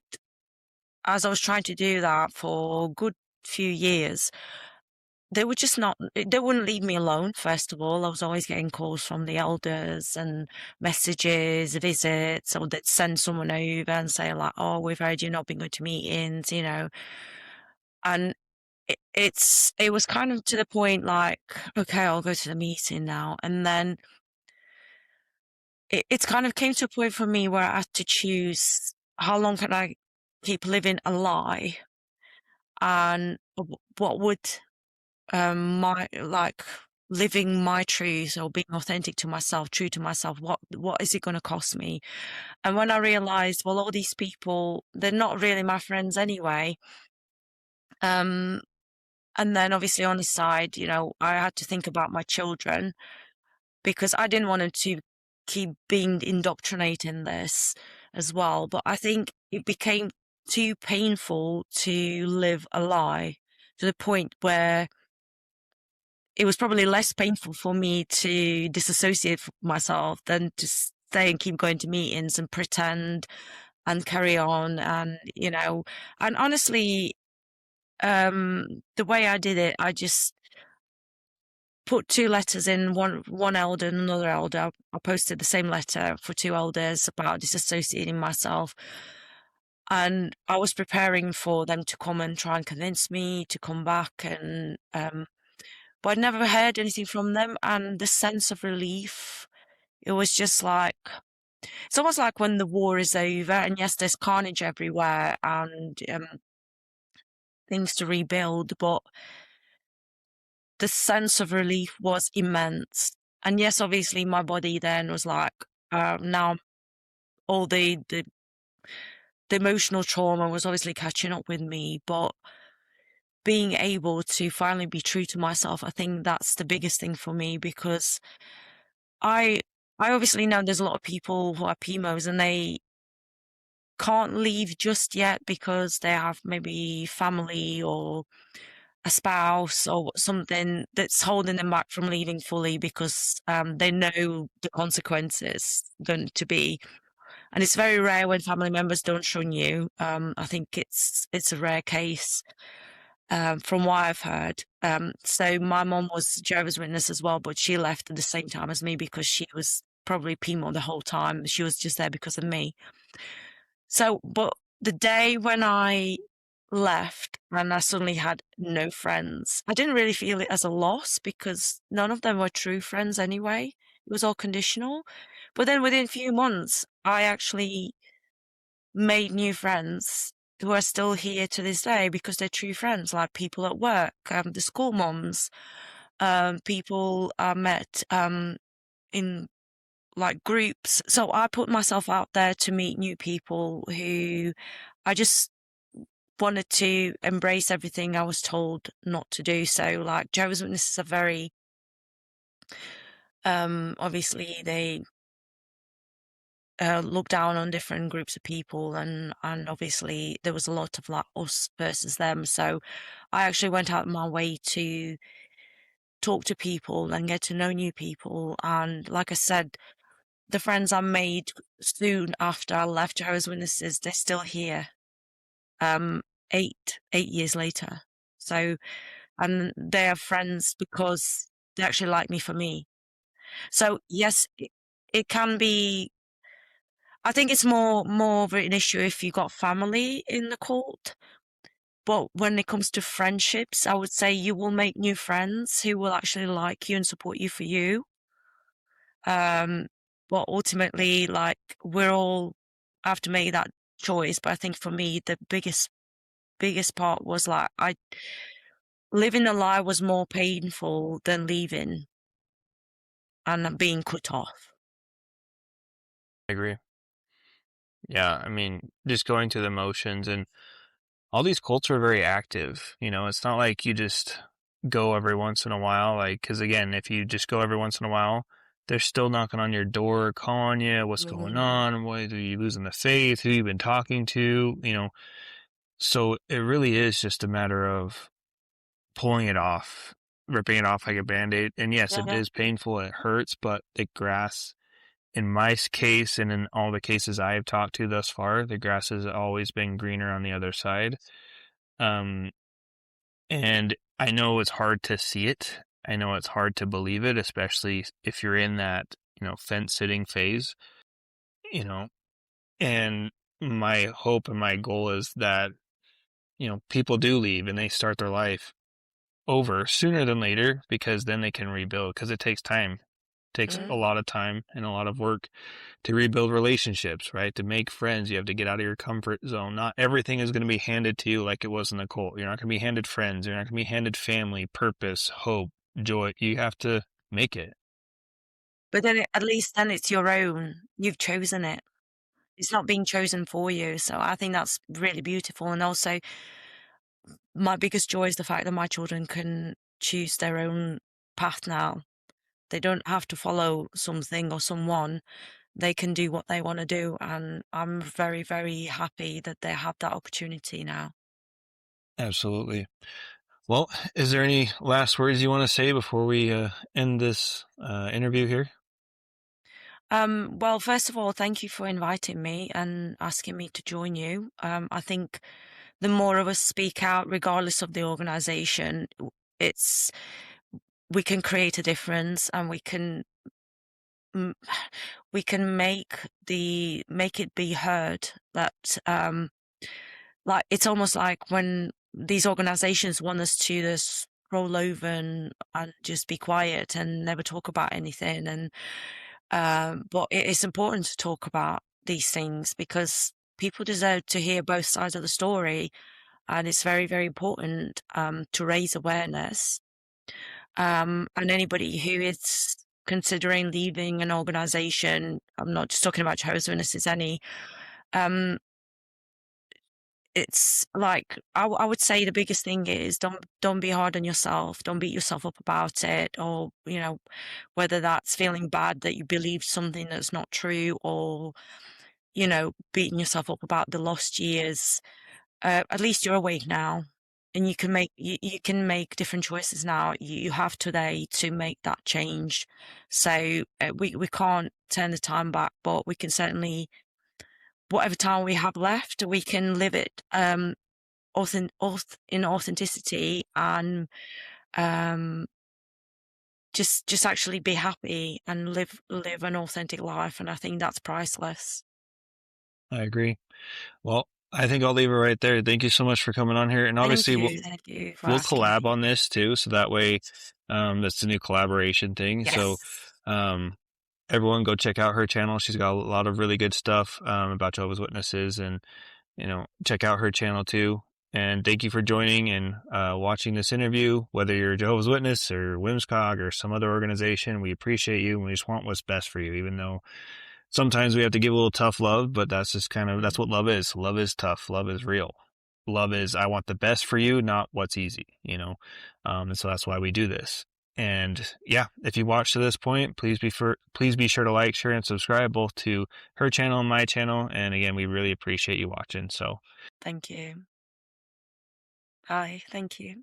as I was trying to do that for a good few years, they were just not, they wouldn't leave me alone, first of all. I was always getting calls from the elders and messages, visits, or they'd send someone over and say, like, oh, we've heard you've not been going to meetings, you know. And it was kind of to the point like, okay, I'll go to the meeting now. And then it's kind of came to a point for me where I had to choose how long can I keep living a lie and what would my like living my truth or being authentic to myself, true to myself, what is it going to cost me? And when I realized, well, all these people, they're not really my friends anyway. Um, and then obviously on the side, you know, I had to think about my children because I didn't want them to keep being indoctrinated in this as well. But I think it became too painful to live a lie to the point where it was probably less painful for me to disassociate myself than to stay and keep going to meetings and pretend and carry on. And, you know, and honestly, the way I did it, I just put two letters in, one elder and another elder. I posted the same letter for two elders about disassociating myself. And I was preparing for them to come and try and convince me to come back. And but I never heard anything from them. And the sense of relief, it was just like, it's almost like when the war is over, and yes, there's carnage everywhere and things to rebuild, but the sense of relief was immense. And yes, obviously, my body then was like, now all the emotional trauma was obviously catching up with me, but being able to finally be true to myself, I think that's the biggest thing for me because I I obviously know there's a lot of people who are PMOs and they can't leave just yet because they have maybe family or a spouse or something that's holding them back from leaving fully because they know the consequences going to be. And it's very rare when family members don't shun you. I think it's a rare case from what I've heard. So my mom was Jehovah's Witness as well, but she left at the same time as me because she was probably PMO the whole time. She was just there because of me. So, but the day when I left and I suddenly had no friends, I didn't really feel it as a loss because none of them were true friends anyway. It was all conditional. But then within a few months, I actually made new friends who are still here to this day because they're true friends, like people at work, the school moms, people I met in like groups. So I put myself out there to meet new people who I just wanted to embrace everything I was told not to do. So like Jehovah's Witnesses are very obviously they look down on different groups of people and obviously there was a lot of like us versus them. So I actually went out of my way to talk to people and get to know new people. And like I said, the friends I made soon after I left Jehovah's Witnesses, they're still here, um, 8 years later. So, and they are friends because they actually like me for me. So yes, it can be, I think it's more of an issue if you got family in the cult. But when it comes to friendships, I would say you will make new friends who will actually like you and support you for you. Um, but ultimately, like we're all have to make that choice. But I think for me, the biggest part was like I living a lie was more painful than leaving and being cut off. I agree. Yeah, I mean, just going through the motions and all these cults are very active. You know, it's not like you just go every once in a while. Like, because again, if you just go every once in a while, they're still knocking on your door, calling you, what's going Mm, on? What are you losing the faith? Who you been talking to? You know, so it really is just a matter of pulling it off, ripping it off like a band-aid. And yes, it yeah, is painful. It hurts, but the grass, in my case and in all the cases I have talked to thus far, the grass has always been greener on the other side. Um, And I know it's hard to see it. I know it's hard to believe it, especially if you're in that, fence sitting phase, you know, and my hope and my goal is that, people do leave and they start their life over sooner than later because then they can rebuild because it takes time. It takes a Mm. lot of time and a lot of work to rebuild relationships, right? To make friends, you have to get out of your comfort zone. Not everything is going to be handed to you like it was in the cult. You're not going to be handed friends. You're not going to be handed family, purpose, hope, joy. You have to make it. But then at least then it's your own. You've chosen it. It's not being chosen for you. So I think that's really beautiful. And also, my biggest joy is the fact that my children can choose their own path now. They don't have to follow something or someone. They can do what they want to do. And I'm very, very happy that they have that opportunity now. Absolutely. Well, is there any last words you want to say before we end this interview here? Well, first of all, thank you for inviting me and asking me to join you. I think the more of us speak out, regardless of the organization, it's we can create a difference and mm, we can make it be heard that like it's almost like when these organizations want us to just roll over and just be quiet and never talk about anything and but it's important to talk about these things because people deserve to hear both sides of the story and it's very, very important to raise awareness. And anybody who is considering leaving an organization, I'm not just talking about Jehovah's Witnesses, um, it's like I would say the biggest thing is don't be hard on yourself. Don't beat yourself up about it, or whether that's feeling bad that you believed something that's not true, or beating yourself up about the lost years. At least you're awake now, and you can make different choices now. You have today to make that change. So we can't turn the time back, but we can certainly whatever time we have left, we can live it in authenticity and um, just actually be happy and live an authentic life. And I think that's priceless. I agree. Well, I think I'll leave it right there. Thank you so much for coming on here. And obviously, Thank you for we'll asking collab me. on this too. So that way, that's the new collaboration thing. So, Yes, um, everyone go check out her channel. She's got a lot of really good stuff, about Jehovah's Witnesses and, check out her channel too. And thank you for joining and, watching this interview. Whether you're a Jehovah's Witness or WMSCOG or some other organization, we appreciate you and we just want what's best for you, even though sometimes we have to give a little tough love, but that's just that's what love is. Love is tough. Love is real. Love is, I want the best for you, not what's easy. And so that's why we do this. And yeah, if you watched to this point, please be sure to like, share, and subscribe both to her channel and my channel. And again, we really appreciate you watching. So thank you. Hi, thank you.